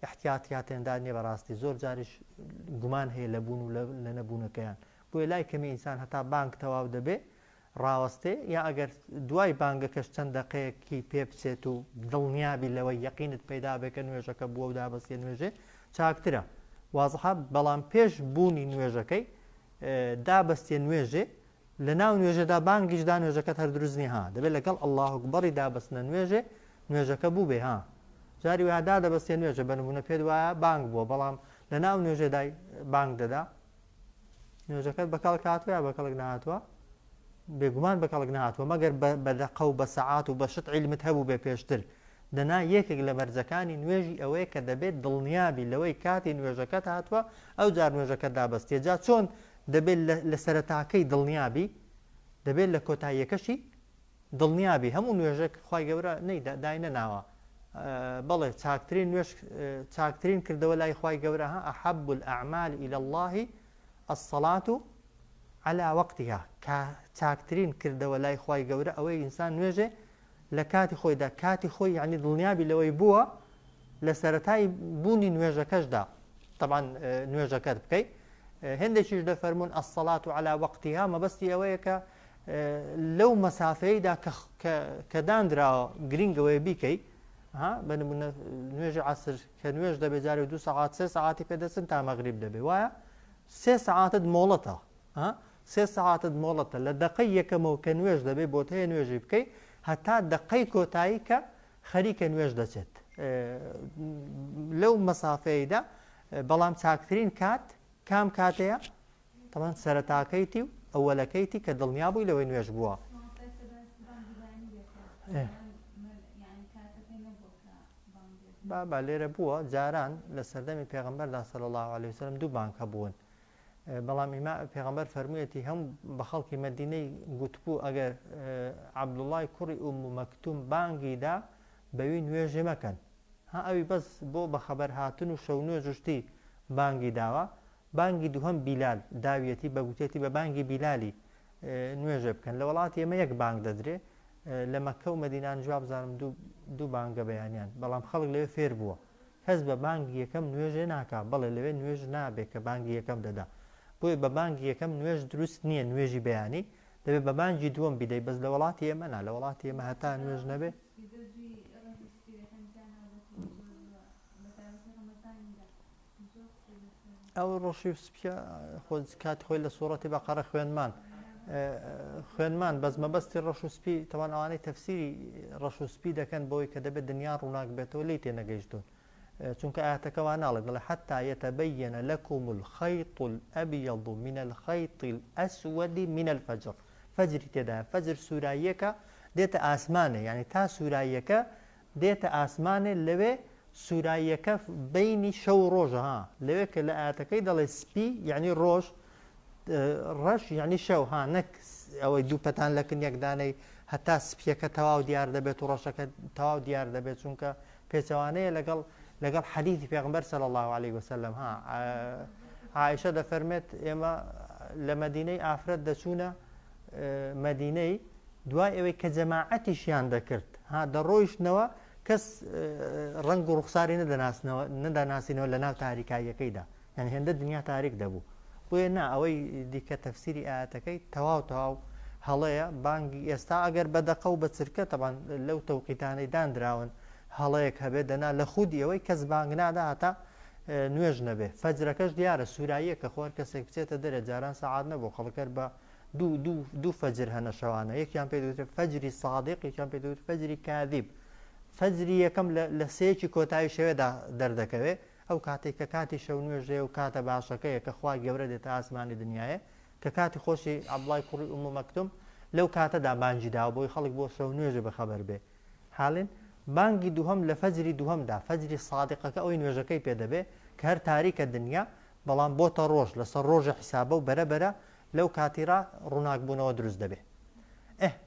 احتیاطیاتێندا نییە بەڕاستی زۆر جاریش گومان هەیە لە بوون و لە نەبوونەکەیان بۆیە لای کەمی ئینسان هەتا بانگ تەواو دەبێ ڕاوەستێ یا ئەگەر دوای بانگەکەش چەند دەقەیەکی پێ بچێت و دڵنیابی لەوەی یەقینت پەیدا بێ کە نوێژەکە بووە و دابەستێ نوێژێ چاکترە وازحە بەڵام پێش بوونی نوێژەکەی دابەستێ نوێژێ لە ناو نوێژەدا بانگیشدا نوێژەکەت هەر دروستنی دەبێت لەگەڵ ئەڵڵاه ئەکبەری دابەستنە نوێژێ نوێژەکە بوو بێ جاری وایە دادەبەستێ نوێژە بە نمونە پێت وایە بانگ بووە بەڵام لە ناو نوێژێدای بانگ دەدا نوێژەکەت بەکەڵ هاتووە یا بەکەڵک نهاتووە بێگومان بەکەڵک نهاتووە مەگەر بە دەقە و بە سەعات و بە شت عیلمت هەبوو بێ پێشتر دەنا یەکێک لە مەرجەکانی نوێژی ئەوەیە کە دەبێت دڵنیابی لەوەی کاتی نوێژەکەت هاتووە ئەو جار نوێژەکەت دابەستێ جا چۆن دەبێت لە سەرەتاکەی دڵنیابی دەبێت لە کۆتاییەکەشی دڵنیابی هەموو نوێژێک خوای گەورە داینە ناوە بەڵێ چاکترین کردەوە لای خوای گەورە ها ئەحەب الأعمال إلى الله الصلاة على وقتها کە چاکترین کردەوە لای خوای گەورە ئەوەی ئینسان نوێژێ لە کاتی خۆیدا کاتی خۆی یعنی دڵنیابی لەوەی بووە لە سەرەتای بوونی نوێژەکەشدا طبعا نوێژەکەت بکەیت هەندێکیش دەفەرمون الصلاة على وقتها مەبەستی ئەوەیە کە لەو مەسافەیەدا کە دانراوە گرنگەوەی بیکەیت بنمونە نوێژی عەسر کە نوێژ دەبێت جارێ 2 سەعات 3 سەعاتی پێدەچن تا مەغریب دەبێت وایە 3 سەعاتت مۆڵەتە 3 سەعاتت مۆڵەتە لە دەقەی یەکەمەوە کە نوێژ دەبێت بۆ هەیە نوێژی بکەیت هەتا دەقەی کۆتایی کە خەریکە نوێژ دەچێت لەو مەسافەیەدا بەڵام چاکترین کات کام کاتەیە طبعا سەرەتاکەیتی و ئەوەلەکەیتی کە دڵنیا بووی لەوەی نوێژ بووە با لێرە بووە جاران لە سەردەمی پێغەمبەردا صلی الله عليه وسلم دوو بانگ هەبوون بەڵام پێغەمبەر فەرموویەتی هەم بە خەڵکی مەدینەی گوتبوو ئەگەر عەبدوڵڵای کوڕی ئوم مەکتوم بانگیدا بەوی نوێژێ مەکەن ئەوی بەس بۆ بە خەبەر هاتن و شەو نوێژشتی بانگی داوە بانگی دووهەم بیلال داویەتی بە گوتێتی بە بانگی بیلالی نوێژێ بکەن لە وڵاتی ئێمە یەک بانگ دەدرێ لە مەکە و مەدینان جواب بزانم دوو بانگە بەیانیان بەڵام خەڵک لەوێ فێر بووە کەس بە بانگی یەکەم نوێژێ ناکا بەڵێ لەوێ نوێژ نابێت کە بانگی یەکەم دەدا بۆیە بە بانگی یەکەم نوێژ دروست نییە نوێژی بەیانی دەبێت بە بانگی دووەم بدەیت بەس لە وڵاتی ئێمە نا لە وڵاتی ئێمە هەتا نوێژ نەبێ ئەو ڕۆژی سپیە کاتی خۆی لە سوورەتی بەقەرە خوێنمان بەس مەبەستی ڕەش و سپی تەوان ئەوانەی تەفسیری ڕەش و سپی دەکەن بۆی کە دەبێت دنیا ڕووناک بێتەوە لی تێنەگەیشتون چونکە ئاەتەکە وا ناڵێت دەڵێ حتى يتبين لكم الخيط الأبيض من الخيط الأسود من الفجر فجری تێدا فجر سووراییەکە دێتە ئاسمانێ یعنی تا سووراییەکە دێتە ئاسمانێ لەوێ سووراییەکە بینی شەو ڕۆژە لەوێ کە لە ئاەتەکەی دەڵێ سپی یعنی ڕۆژ ڕەش یعنی شەو نەک ئەوەی دوو پەتان لە کنیەکدانەی هەتا سپیەکە تەواو دیار دەبێت و ڕۆژەکە تەواو دیار دەبێت چونکە پێچەوانەیە لەگەڵ حەدیثی پێغەمبەر صلی الله عليه وسلم عایشە دەفەرمێت ئێمە لە مەدینەی ئافرەت دەچوونە مەدینەی دوای ئەوەی کە جەماعەتیشیان دەکرد دەڕۆیشتنەوە کەس ڕەنگ و ڕوخساری نەداناسینەوە لە ناو تاریکاییەکەیدا یعنی هێندە دنیا تاریک دەبوو بۆیە نا ئەوەی دیکە تەفسیری ئاەتەکەی تەواو هەڵەیە بانگی ئێستا ئەگەر بە دەقە و بە چرکە تەبان لەو تەوقیتانەی دانراون هەڵەیەک هەبێت دەنا لە خودی ئەوەی کەس بانگ نادا هەتا نوێژ نەبێ فەجرەکەش دیارە سووراییە کە خۆر کەسێک بچێتە دەرێ جاران سەعات نەبوو خەڵکەر بە دوو فەجر هەنە شەوانە یەکیان پێ دەوترێت فەجری صادق یەکیان پێ دەوترێت فەجری کاذب فەجری یەکەم لە سەیەکی کۆتایی شەوێدا دەردەکەوێت ئەو کاتێک کە کاتی شەو نوێژێ و کاتە باشەکەیە کە خوا گەورە دێتە ئاسمانی دنیاە کە کاتی خۆشی عەبدوڵڵای کوڕی ئوم مەکتوم لەو کاتەدا بانگی داوە بۆی خەڵک بۆ شەو نوێژە بەخەبەر بێ حاڵین بانگی دووهەم لە فەجری دووهەمدا فەجری صادقەکە ئەوەی نوێژەکەی پێدەبێ کە هەر تاریکە دنیا بەڵام بۆتە ڕۆژ لەسەر ڕۆژە حیسابە و بەرەبەرە لەو کاتیرا ڕووناکبوونەوە دروست دەبێ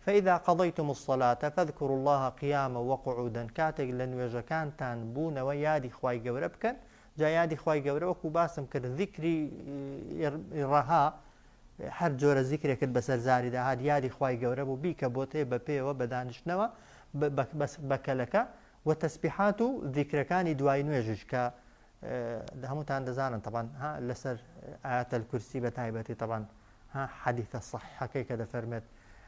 فإذا قضيتم الصلاة فاذكروا الله قياما وقعودا كاتك لە نوێژەکانتان بوونەوە یادی خوای گەورە بکەن جا یادی خوای گەورە وەکو باسم کرد ذیکری ڕەها هەر جۆرە زیکرێکت بەسەر زاریدا هات یادی خوای گەورە بوو بیکە بۆ تێ بە پێوە بە دانیشتنەوە بەکەلەکە و تەسبیحات و ذیکرەکانی دوای نوێژش کە هەمووتان دەزانن طبعا لەسەر ئاەتە الکورسی بە تایبەتی طبعا حەدیثە صەحیحەکەی کە دەفەرمێت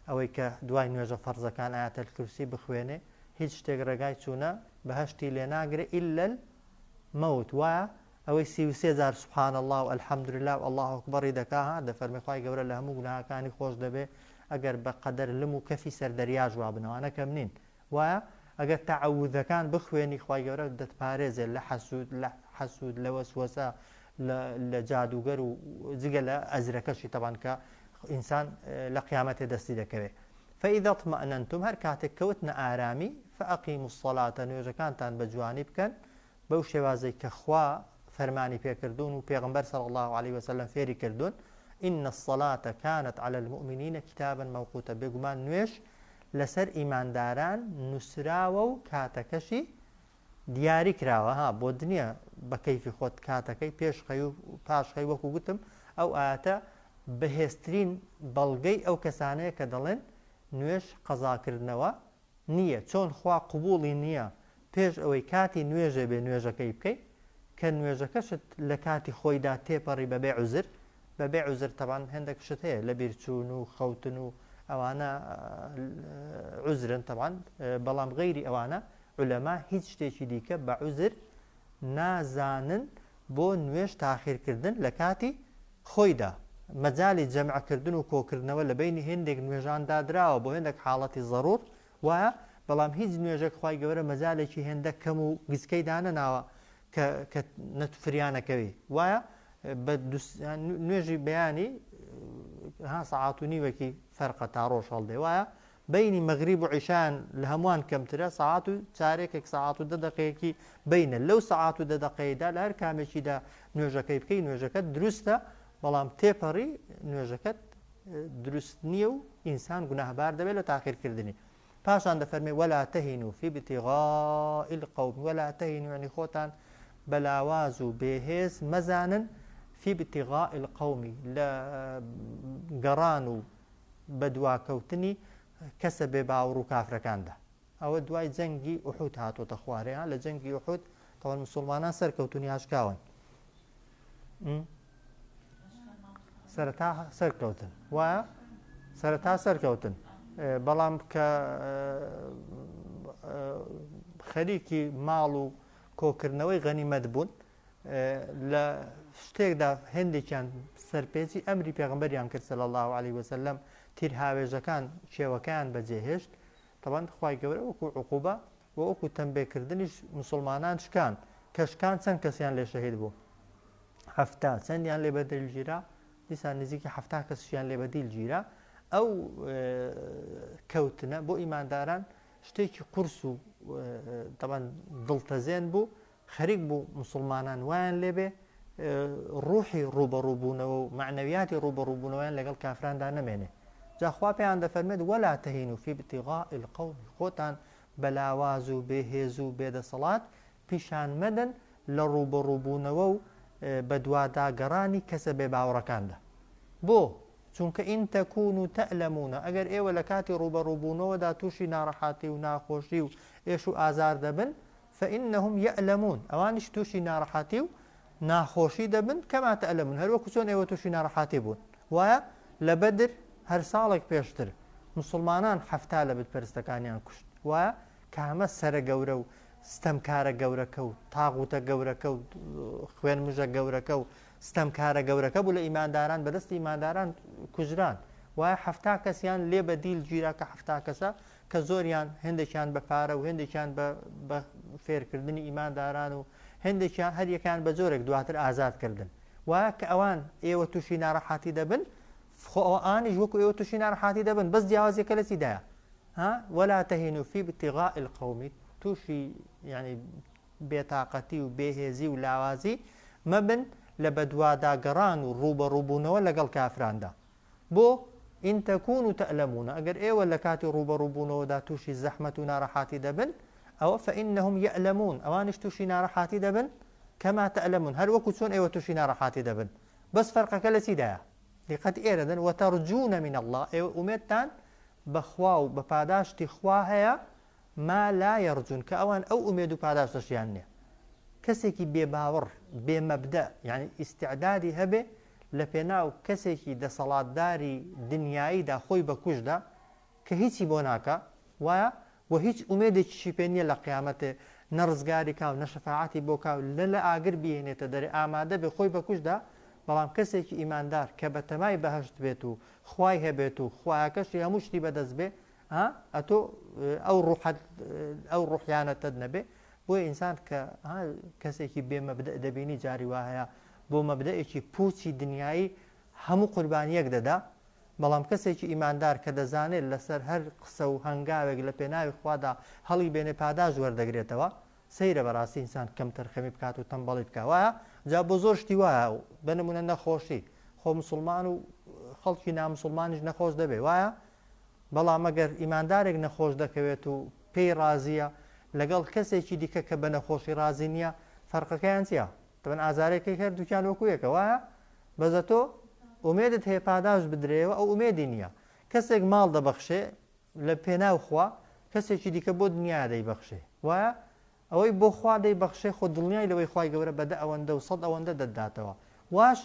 ئەوەی کە دوای نوێژە فەرزەکان ئاەتە الکورسی بخوێنێ هیچ شتێک ڕێگای چوونە بەهەشتی لێ ناگرێ ئیلە المەوت وایە ئەوەی 33 جار سوبحان الله و الحەمدولله و الله ئەکبەری دەکا دەفەرمێ خوای گەورە لە هەموو گوناهەکانی خۆش دەبێ ئەگەر بە قەدەر لم و کەفی سەردەریا جواب بنەوانە کەم نین وایە ئەگەر تەعەووذەکان بخوێنی خوای گەورە دەتپارێزێ لە حەسود لە وەسوەسە لە جادوگەر و جگە لە ئەزرەکەشی تەبان کە ئینسان لە قیامەتێ دەستی دەکەوێت. فإذا اطمأننتم هەر کاتێک کەوتنە ئارامی فأقیموا الصلاة نوێژەکانتان بە جوانی بکەن بەو شێوازەی کە خوا فەرمانی پێکردوون و پێغمبەر صلی الله عليه وسلم فێری کردوون. إن الصلاة كانت على المؤمنين كتابا موقوتا بێگومان نوێژ لەسەر ئیمانداران نووسراوە و کاتەکەشی دیاری کراوە ها بۆ دنیا بە کەیفی خۆت کاتەکەی پێشخەی و پاشخەی وەکو گوتم ئەو ئاەتە بەهێزترین بەڵگەی ئەو کەسانەیە کە دەڵێن نوێژ قەزاکردنەوە نییە چۆن خوا قبوڵی نییە پێش ئەوەی کاتی نوێژە بێ نوێژەکەی بکەیت کە نوێژەکەشت لە کاتی خۆیدا تێپەڕی بەبێ عوزر بەبێ عوزر تەبان هەندێک شت هەیە لە بیرچوون و خەوتن و ئەوانە عوزرن تەبان بەڵام غەیری ئەوانە عولەما هیچ شتێکی دیکە بە عوزر نازانن بۆ نوێژ تاخیرکردن لە کاتی خۆیدا مەجای جەمعکردن و کۆکردنەوە لە بینی هێندێک نوێژان دادراوە بۆ هێندێک حاڵەتی ضەرور وایە بەڵام هیچ نوێژێک خوای گەورە مەجالێکی هێندە کەم و گزکەی دانەناوە کە نەتوفریانەکەوی وایە بە نوێژی بەیانی سەعات و نیوەکی فەرقە تا ڕۆژ هەڵدێ وایە بینی مەغریب و عیشان لە هەمووان کەمترە سەعات و چارێکێک سەعات و 10 دقەیەکی بینە لەو سەعات و 10 دقەیەدا لە هەر کامێکیدا نوێژەکەی بکەی نوێژەکەت دروستە بەڵام تێپەڕی نوێژەکەت دروست نییە و ئینسان گوناهبار دەبێت لە تاخیرکردنی پاشان دەفەرمێ وەلا تەهینوا فی ابتغاء القوم وەلا تەهینوا یعنی خۆتان بەلاواز و بێهێز مەزانن فی ابتغاء القوم لە گەڕان و بەدواکەوتنی کەسە بێ باوەڕ و کافرەکاندا ئەوە دوای جەنگی ئوحود هاتۆتە خوارەیە لە جەنگی ئوحود تەواو مسلمانان سەرکەوتنی هاشکاون سەرەتا سەرکەوتن وایە سەرەتا سەرکەوتن بەڵام کە خەریکی ماڵ و کۆکردنەوەی غەنیمەت بوون لە شتێکدا هێندێکیان سەرپێچی ئەمری پێغمبەریان کرد صلی الله عليه وسلم تیر هاوێژەکان کێوەکەیان بەجێهێشت تەبان خوای گەورە وەکو عقوبە و وەکو تەنبێکردنیش مسلمانان شکان کە شکان چەند کەسیان لێ شەهید بوو 70 چەندیان لێ بەدیلگیرا دیسان نزیکی 70 کەسیان لێ بەدیلگیرا ئەو کەوتنە بۆ ئیمانداران شتێکی قورس و تەبان دڵتەزێن بوو خەریک بوو مسلمانان وایان لێبێ ڕوحی ڕوبەڕووبوونەوە و معنەویاتی ڕوبەڕووبوونەوەیان لەگەڵ کافراندا نەمێنێ جاخوا پێیان دەفەرمێت وەلا تەهینوا فی ابتغاء القوم خۆتان بەلاواز و بێهێز و بێدەسەڵات پیشان مەدەن لە ڕوبەڕووبوونەوە و بەدواداگەڕانی کەسە بێ باوەڕەکاندا بۆ چونکە ئین تەکونوا تەئلەمونە ئەگەر ئێوە لە کاتی ڕوبەڕووبوونەوەدا تووشی ناڕەحاتی و ناخۆشی و ئێش و ئازار دەبن فإنهم يألمون ئەوانیش تووشی ناڕەحاتی و ناخۆشی دەبن کەما تەئلەمون هەروەکو چۆن ئێوە تووشی ناڕەحاتی بوون وایە لە بەدر هەر ساڵێک پێشتر مسلمانان 70 لە بتپەرستەکانیان کوشت وایە کە هەمە سەرە گەورە و ستەمکارە گەورەکە و تاغوتە گەورەکە و خوێن مژە گەورەکە و ستەمکارە گەورەکە بوو لە ئیمانداران بەدەستی ئیمانداران کوژران وایە 70 کەسیان لێ بەدیل گیرا کە 70 کەسە کە زۆریان هێندێکیان بە پارە و هێندێکیان بە فێرکردنی ئیمانداران و هێندێکیان هەریەکان بە جۆرێک دواتر ئازادکردن وایە کە ئەوان ئێوە تووشی ناڕەحاتی دەبن ئەوانیش وەکو ئێوە تووشی ناڕەحاتی دەبن بەس جیاوازیەکە لە چیدایە وەلا تەهینوا فی ابتغاء القوم تووشی یعنی بێتاقەتی و بێهێزی و لاوازی مەبن لە بەدواداگەڕان و ڕوبەڕووبوونەوە لەگەڵ کافراندا بۆ ئین تەکونوا تەئلەمونە ئەگەر ئێوە لە کاتی ڕوبەڕووبوونەوەدا تووشی زەحمەت و ناڕەحاتی دەبن ئەوە فإنهم يألمون ئەوانیش تووشی ناڕەحاتی دەبن کەما تەئلەمون هەر وەکو چۆن ئێوە تووشی ناڕەحاتی دەبن بەس فەرقەکە لە چیدایە دقت ئێرەدەن وتەرجون من الله ئێوە ئومێدتان بەخوا و بە پاداشتی خوا هەیە ما لا يرجون کە ئەوان ئەو ئومێد و پاداشتەشیان نییە کەسێکی بێباوەڕ بێمەبدە یعنی ئیستیعدادی هەبێ لە پێناو کەسێکی دەسەڵاتداری دنیاییدا خۆی بە کوشدا کە هیچی بۆ ناکە وایە و هیچ ئومێدێکیشی پێ نییە لە قیامەتێ نە ڕزگاری کاو نە شەفاعەتی بۆ کاو لە ئاگر بهێنێتە دەرێ ئامادە بێ خۆی بە کوشدا بەڵام کەسێکی ئیماندار کە بە تەمای بەهەشت بێت و خوای هەبێت و خوایەکەشی هەموو شتی بەدەست بێ ئەتۆ ئەو ڕوحیانەتت نەبێ بۆیە ئینسان کە کەسێکی بێمەبدە دەبینی جاری وا هەیە بۆ مەبدەئێکی پوچی دنیایی هەموو قوربانیەک دەدا بەڵام کەسێکی ئیماندار کە دەزانێت لەسەر هەر قسە و هەنگاوێک لە پێناوی خوادا هەڵی بێنێ پاداش وەردەگرێتەوە سەیرە بەڕاستی ئینسان کەم تەرخەمی بکات و تەنبەڵی بکات وایە جا بۆ زۆر شتی وایە بە نمونە نەخۆشی خۆ موسڵمان و خەڵکی ناموسڵمانیش نەخۆش دەبێ وایە بەڵام ئەگەر ئیماندارێک نەخۆش دەکەوێت و پێی ڕازیە لەگەڵ کەسێکی دیکە کە بە نەخۆشی ڕازی نییە فەرقەکەیان چییە تەبەن ئازارێکی کرد دووکیان وەکوویەکە وایە بەزە تۆ ئومێدت هەیە پاداش بدرێەوە ئەو ئومێدی نییە کەسێک ماڵ دەبەخشێ لە پێناو خوا کەسێکی دیکە بۆ دنیا دەیبەخشێ وایە ئەوەی بۆ خوا دەیبەخشێ خۆ دڵنیای لەوەی خوای گەورە بەدە ئەوەندە و سەد ئەوەندە دەداتەوە واش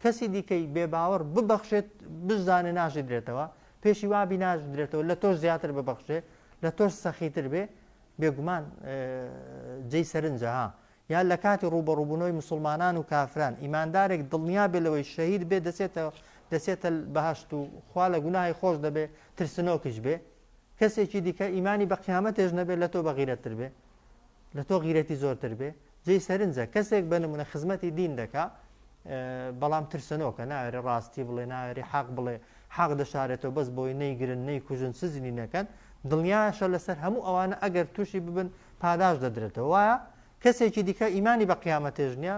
کەسی دیکەی بێباوەڕ ببەخشێت بزانێ ناژی درێتەوە پێشی وابی ناژ درێتەوە لە تۆش زیاتر ببەخشێ لە تۆش سەخیتر بێ بێگومان جێی سەرنجە ها یان لە کاتی ڕوبەڕووبوونەوەی مسلمانان و کافران ئیماندارێک دڵنیا بێ لەوەی شەهید بێ دەچێتە بەهەشت و خوا لە گوناهی خۆش دەبێ ترسنۆکش بێ کەسێکی دیکە ئیمانی بە قیامەتێش نەبێت لە تۆ بەغیرەتتر بێ لە تۆ غیرەتی زۆرتر بێ جێی سەرنجە کەسێک بە نمونە خزمەتی دین دەکا بەڵام ترسنۆکە ناوێری ڕاستی بڵێ ناوێری حەق بڵێ حەق دەشارێتەوە بەس بۆی نەیگرن نەیکوژن سزنی نەکەن دڵنیاشە لەسەر هەموو ئەوانە ئەگەر تووشی ببن پاداش دەدرێتەوە وایە کەسێکی دیکە ئیمانی بە قیامەتێژ نییە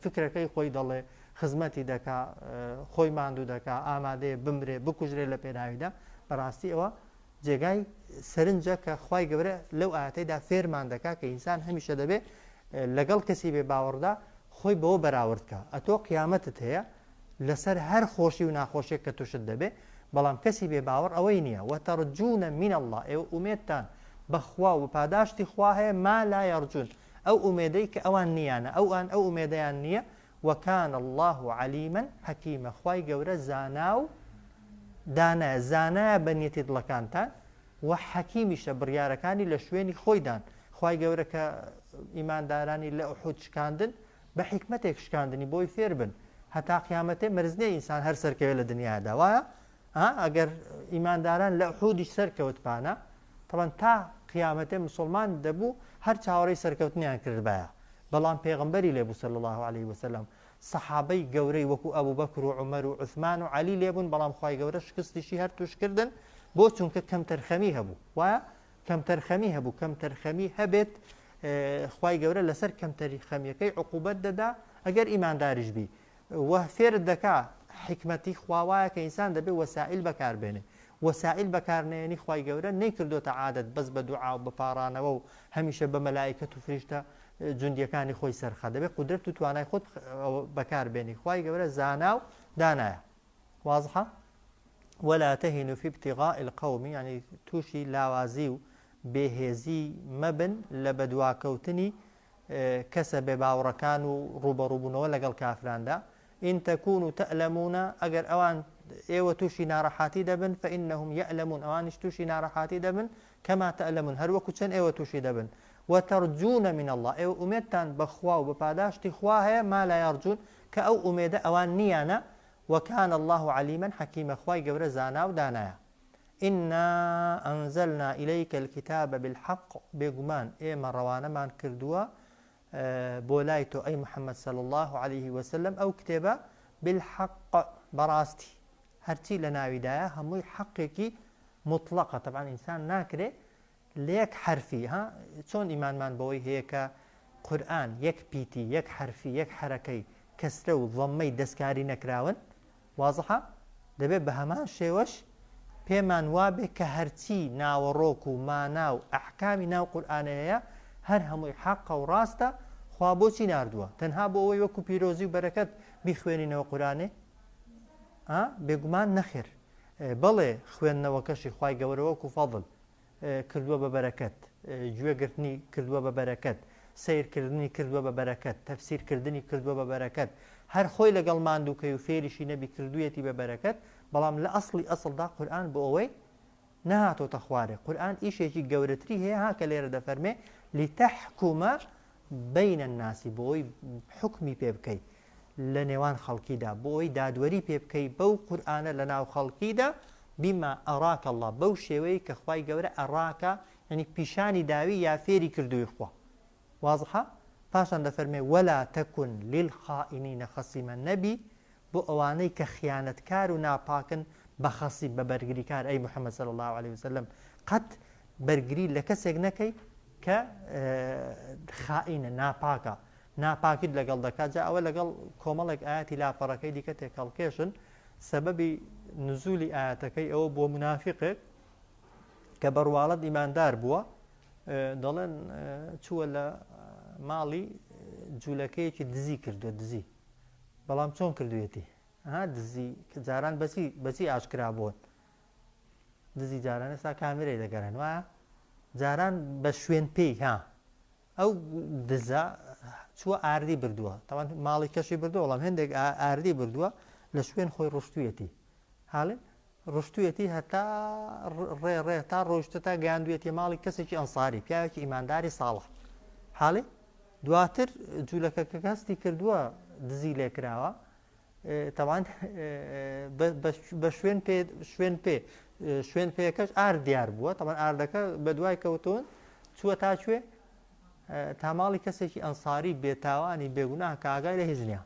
فکرەکەی خۆی دەڵێ خزمەتی دەکا خۆی ماندوو دەکا ئامادەیە بمرێ بکوژرێ لە پێناویدا بەڕاستی ئەوە جێگای سەرنجە کە خوای گەورە لەو ئاەتەیدا فێرمان دەکا کە ئینسان هەمیشە دەبێ لەگەڵ کەسی بێ باوەڕدا خۆی بەوە بەراوردکە ئەتۆ قیامەتت هەیە لەسەر هەر خۆشی و ناخۆشیێک کە توشت دەبێ بەڵام کەسی بێ باوەڕ ئەوەی نییە وەتەڕجوونە من الله ئێوە ئومێدتان بەخوا و پاداشتی خوا هەیە ما لا یەڕجون ئەو ئومێدەی کە ئەوان نییانە ئەوان ئەو ئومێدەیان نییە وەکان الله علیما حەکیمە خوای گەورە زانا و دانایە زانایە بەنیەتی دڵەکانتان و حەکیمیشە بڕیارەکانی لە شوێنی خۆیدان خوای گەورە کە ئیماندارانی لە ئوحود شکاندن بە حیکمەتێک شکاندنی بۆی فێر بن هەتا قیامەتێ مەرزنێ ئینسان هەر سەرکەوێت لە دنیادا وایە ئەگەر ئیمانداران لە ئوحودیش سەرکەوتپانە طبعا تا قیامەتێ مسلمان دەبوو هەر چاوەڕێی سەرکەوتنیان کردبایە بەڵام پێغمبەری لێبوو صلی الله عليه وسلم سەحابەی گەورەی وەکو ئەبوو بەکر و عومەر و عوثمان و عەلی لێبوون بەڵام خوای گەورە شکستیشی هەر توش کردن بۆ چونکە کەم تەرخەمی هەبوو وایە کەم تەرخەمی هەبوو کەم تەرخەمی هەبێت خوای گەورە لەسەر کەم تەرخەمیەکەی عقوبەت دەدا ئەگەر ئیمانداریش بی وە فێرت دەکا حکمەتی خواوایە کە ئینسان دەبێت وەسائل بەکاربێنێ وەسائل بەکارنێنی خوای گەورە نەیکردوتە عادەت بەس بە دوعا و بەپارانەوە و هەمیشە بە مەلایکەت و فریشتە جوندیەکانی خۆی سەرخە دەبێت قودرەت و توانای خۆت بەکاربێنی خوای گەورە زانا و دانایە واضحە ولا تهنوا في ابتغاء القوم يعني توشي لاوازي و بێهێزی مەبن لە بەدواکەوتنی کەسە بێ باوڕەکان و ڕوبەڕووبوونەوە لەگەڵ کافراندا إن تكونوا تألمون أجر أوان إيوة توشي نارحاتي دبن فإنهم يألمون أوانش توشي نارحاتي دبن كما تألمون هر وكتشن إيوة توشي دبن وترجون من الله إيوة أميدتان بخوا وبپاداشتي خواها ما لا يرجون كأو أميدة أوان نيانا وكان الله عليما حكيما خواي قبر زانا ودانايا إنا أنزلنا إليك الكتاب بالحق بيقمان إيما روانا ما كردوا بولايتو أي محمد صلى الله عليه وسلم أو كتابة بالحق براستي هرتي لنا بداية هموي حقيقي مطلقة طبعا إنسان ناكره ليك حرفي ها شون إيمان من بوي هيك قرآن يك بيتي يك حرفي يك حركي كسره وضمي دسكاري نكراون واضحة دبي بهمان شيوش بيمان وابه كهرتي ناو روكو ما ناو أحكامي ناو قرآنية هر هموی حق و ڕاستە خوا بۆچی ناردووە تەنها بۆ ئەوەی وەکو پیرۆزی و بەرەکەت بیخوێنینەوە قورانێ بێگومان نەخێر بەڵێ خوێندنەوەکەشی خوای گەورە وەکو فەضل کردووە بە بەرەکەت گوێگرتنی کردووە بە بەرەکەت سیرکردنی کردووە بە بەرەکەت تەفسیرکردنی کردووە بە بەرەکەت هەر خۆی لەگەڵ ماندووکەی و فێریشی نەبی کردوویەتی بە بەرەکەت بەڵام لە ئەسڵی ئەسڵدا قورئان بۆ ئەوەی نهاتۆتە خوارێ قورئان ئیشێکی گەورەتری هەیە ها کە لێرە دەفەرمێ لتحكم بين الناس بۆی حکمی پێ بکەیت لە نێوان خەڵکیدا بۆی دادوەری پێ بکەیت بەو قورئانە لە ناو خەڵکیدا بما ئەراک الله بەو شێوەیە کە خوای گەورە ئەراکە یعنی پیشانی داوی یا فێری کردووی خوا واضحە پاشان دەفەرمێ وەلا تەکون للخائینینە خەسیمە نەبی بۆ ئەوانەی کە خیانەتکار و ناپاکن بە خەسیب بە بەرگریکار ئەی محەممەد صلی الله عليه وسلم قەت بەرگری لە کەسێک نەکەی کە خائینە ناپاکە ناپاکیت لەگەڵ دەکات جا ئەوە لەگەڵ کۆمەڵێک ئاەتی لاپەڕەکەی دیکە تێکەڵکێشن سەبەبی نزولی ئاەتەکەی ئەوە بۆ منافقێک کە بەڕواڵەت ئیماندار بووە دەڵێن چووە لە ماڵی جوولەکەیەکی دزی کردووە دزی بەڵام چۆن کردوێتی دزی کە جاران بەچی ئاشکرا بوون دزی جاران ئێستا کامێرەی دەگەڕێن وایە جاران بە شوێن پێی ئەو دزە چووە ئاردی بردووە تاوان ماڵی کەشی بردووە وەڵام هەندێک ئاردی بردووە لە شوێن خۆی ڕشتویەتی حاڵێ ڕشتویەتی هەتا ڕێ تا ڕۆیشتە تا گەیاندوێتی ماڵی کەسێکی ئەنساری پیاوێکی ئیمانداری ساڵح حاڵێ دواتر جوولەکە کە کەستی کردووە دزی لێکراوە تاوان بە شوێن پێکەش ئارد دیار بووە تاوان ئاردەکە بە دوای کەوتون چووە تاکوێ تا ماڵی کەسێکی ئەنساری بێتاوانی بێگوناه کاگای لە هیچ نییە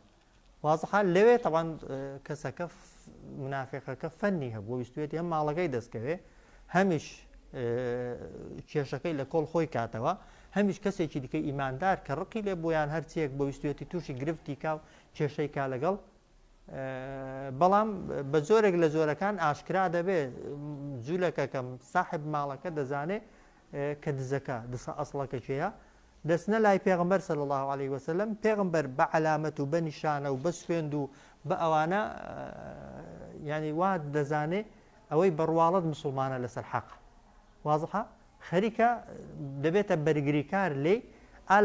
وازحا لەوێ تاوان کەسەکە منافقەکە فەنی هەبوو ویستوێتی هەم ماڵەکەی دەستکەوێ هەمیش کێشەکەی لە کۆڵ خۆی کاتەوە هەمیش کەسێکی دیکەی ئیماندار کە ڕقی لێ بۆیان هەرچیەک بە ویستوێتی تووشی گرفتی کا و کێشەی کا لەگەڵ بەڵام بە زۆرێک لە زۆرەکان ئاشکرا دەبێت جوولەکە کەم ساحب ماڵەکە دەزانێت کە دزەکە دسە ئەسڵەکە چێە دەستنە لای پێغمبەر صلی الله عليه وسلم پێغمبەر بە علامەت و بە نیشانە و بە سوێند و بە ئەوانە یعنی وا دەزانێت ئەوەی بەڕواڵەت مسلمانە لەسەر حەق وازحە خەریکە دەبێتە بەرگریکار لێ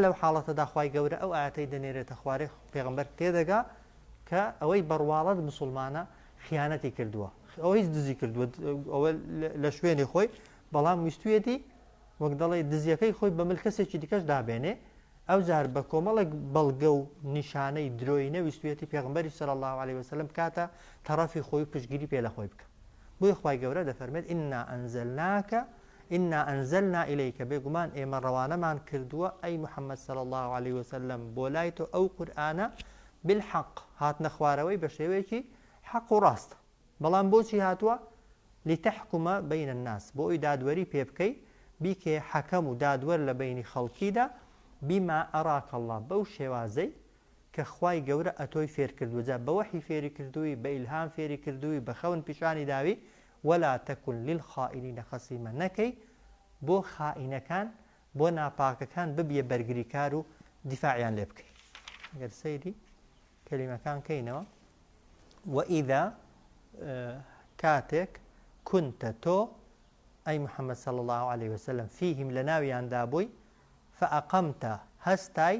لەو حاڵەتەدا خوای گەورە ئەو ئاەتەی دەنێرێتە خوارێ پێغمبەر تێدەگا کە ئەوەی بەڕواڵەت مسلمانە خیانەتی کردووە ئەوەی دزی کردووە ئەوە لە شوێنی خۆی بەڵام ویستوێتی وەک دەڵێ دزیەکەی خۆی بە ملکەسێکی دیکەش دابێنێ ئەو جار بە کۆمەڵێک بەڵگە و نیشانەی درۆی نەویستوێتی پێغمبەری صلی الله عليه وسلم کاتە تەڕەفی خۆی پشتگیری پێ لە خۆی بکە بۆی خوای گەورە دەفەرمێت ئینا ئەنزەلنا ئیلەیکە بێگومان ئێمە ڕەوانەمان کردووە ئەی محەممەد صلی الله عليه وسلم بۆ لای تۆ ئەو قورئانە بالحق هاتنە خوارەوەی بە شێوەیەکی حەق و ڕاستە بەڵام بۆچی هاتووە لتەحکومە بەینە الناس بۆ ئەوی دادوەری پێ بکەی بیکێ حەکەم و دادوەر لە بینی خەڵکیدا بیما ئەڕاکە الله بەو شێوازەی کە خوای گەورە ئەتۆی فێر کردووە جا بە وەحی فێری کردووی بە ئیلهام فێری کردووی بە خەون پیشانی داوی وەلا تەکون للخائینینە خەسیمە نەکەی بۆ خائینەکان بۆ ناپاکەکان ببیە بەرگریکار و دیفاعیان لێ بکەی ئەگەر سەیری کەلیمەکان کەینەوە وئیدا کاتێک کونتە تۆ ئەی محەممەد صلی الله عليه وسلم فیهم لە ناویاندا بووی فەئەقەمتە هەستای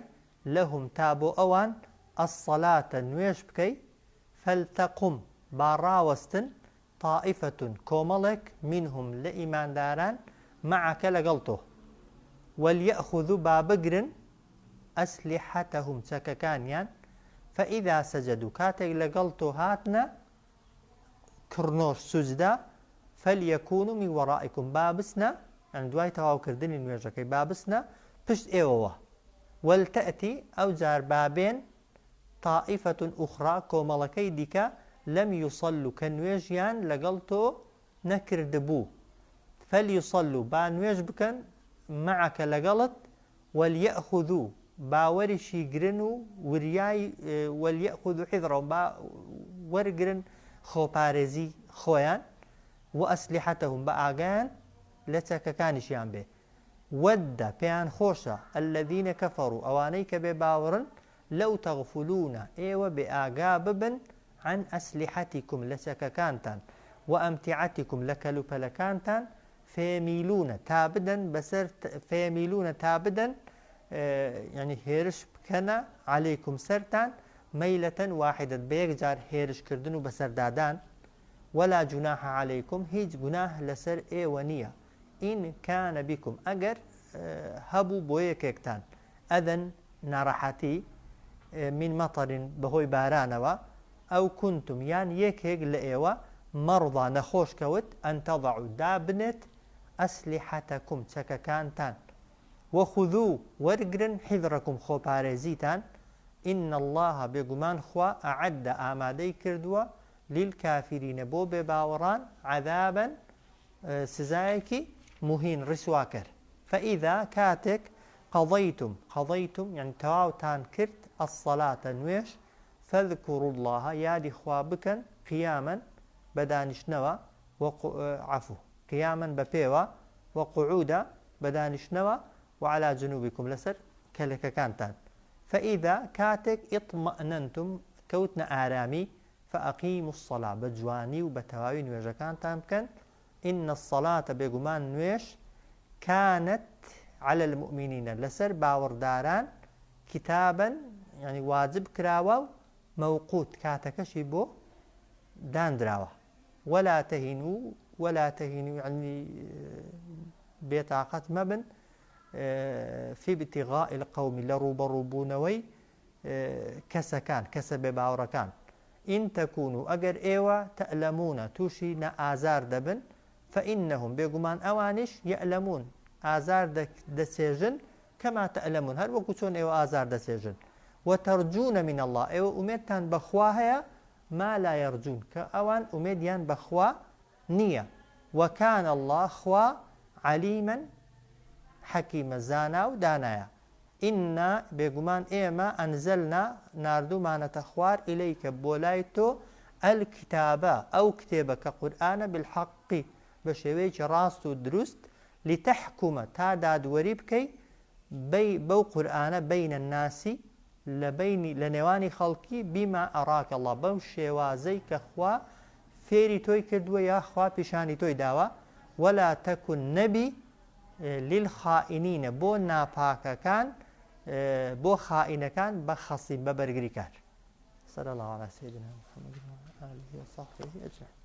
لەهم تا بۆ ئەوان ئەسەلاتە نوێژ بکەی فەلتەقم با ڕاوەستن طائفەتون کۆمەڵێک منهم لە ئیمانداران معەکە لەگەڵ تۆ وەلیەأخوذوا با بگرن ئەسلحەتەهم چەکەکانیان فەئیدا سەجەدوا کاتێک لەگەڵ تۆ هاتنە کڕنۆش سوجدا فەلیەکونوا من وەڕائیکم با بچنە دوای تەواوکردنی نوێژەکەی با بچنە پشت ئێوەوە وەلتەئتی ئەو جار بابێن طائفەتون ئوخرا کۆمەڵەکەی دیکە لەم یوسەلوا کە نوێژیان لەگەڵ تۆ نەکردبوو فەلیوسەلوا با نوێژ بکەن معەکە لەگەڵت وەلیەأخوذوا باوەریشی گرن و وریای وەلیەأخوذوا حیذرەهم با وەرگرن خۆپارێزی خۆیان و ئەسلحەتەهم بە ئاگایان لە چەکەکانیشیان بێ وەدە پێیان خۆشە الذینە کەفەڕوا ئەوانەی کە بێ باوەڕن لەو تەغفولونە ئێوە بێ ئاگا ببن عن ئەسلحەتیکم لە چەکەکانتان و ئەمتیعەتیکم لە کەلوپەلەکانتان فەیەمیلونە تا بدەن یعنی هێرش بکەنە عەلەیکم سەرتان مەیلەتەن واحیدەت بە یەک جار هێرشکردن و بەسەردادان ولا جناح عليكم هیچ گوناه لەسەر ئێوە نییە ئین کانە بیکم ئەگەر هەبوو بۆ یەکێکتان ئەدەن ناڕەحەتی من مەطەرین بەهۆی بارانەوە ئەو کونتم یان یەکێک لە ئێوە مەڕضا نەخۆش کەوت ئەن تەضەعوا دابنێت ئەسلحەتەکم چەکەکانتان وخذوا ورقرن حذركم خوباريزيتان إن الله بيقمان خوا أعد آمادي كردوا للكافرين بو بباوران عذابا سزايكي مهين رسواكر فإذا كاتك قضيتم يعني تواوتان كرت الصلاة نويش فاذكروا الله يادي خوابكا قياما بدانشنوا عفو قياما ببيوا وقعودا بدانشنوا وعلى جنوبكم لسر كلك كانتان فإذا كاتك اطمأننتم كوتنا آرامي فأقيموا الصلاة بجواني وبتواوي نويجكان تامكن إن الصلاة بيقمان نويش كانت على المؤمنين لسر باورداران كتابا يعني واجب كراوا موقوت كاتكشي بو داندراوا ولا تهنوا يعني بيتاقت مبن في ابتغاء القوم لروبروبونوي كسكان كسب باوركان إن تكونوا أجر إيوا تألمون توشي آزار دبن فإنهم بيقمان أوانش يألمون آزار دسيجن كما تألمون هل وكتون إيوا آزار دسيجن وترجون من الله إيوا أميدتان بخواها ما لا يرجون كأوان أميديان بخوا نية وكان الله خوا عليما حكيم زانا ودانايا إنا بيقمان إيما أنزلنا ناردو ما نتخوار إليك بولايتو الكتابة أو كتابك قرآن بالحق بشويش راستو دروست لتحكم تاداد وريبكي بو قرآن بين الناس لنواني خلقي بما أراك الله بو شوازي كخوا فيري توي كردوا يا خوا بشاني توي داوا ولا تكن نبي للخائنين بو ناپاكا كان بو خائن كان بخصي ببرگري كار صلى الله على سيدنا محمد وعلى آله وصحبه أجمعين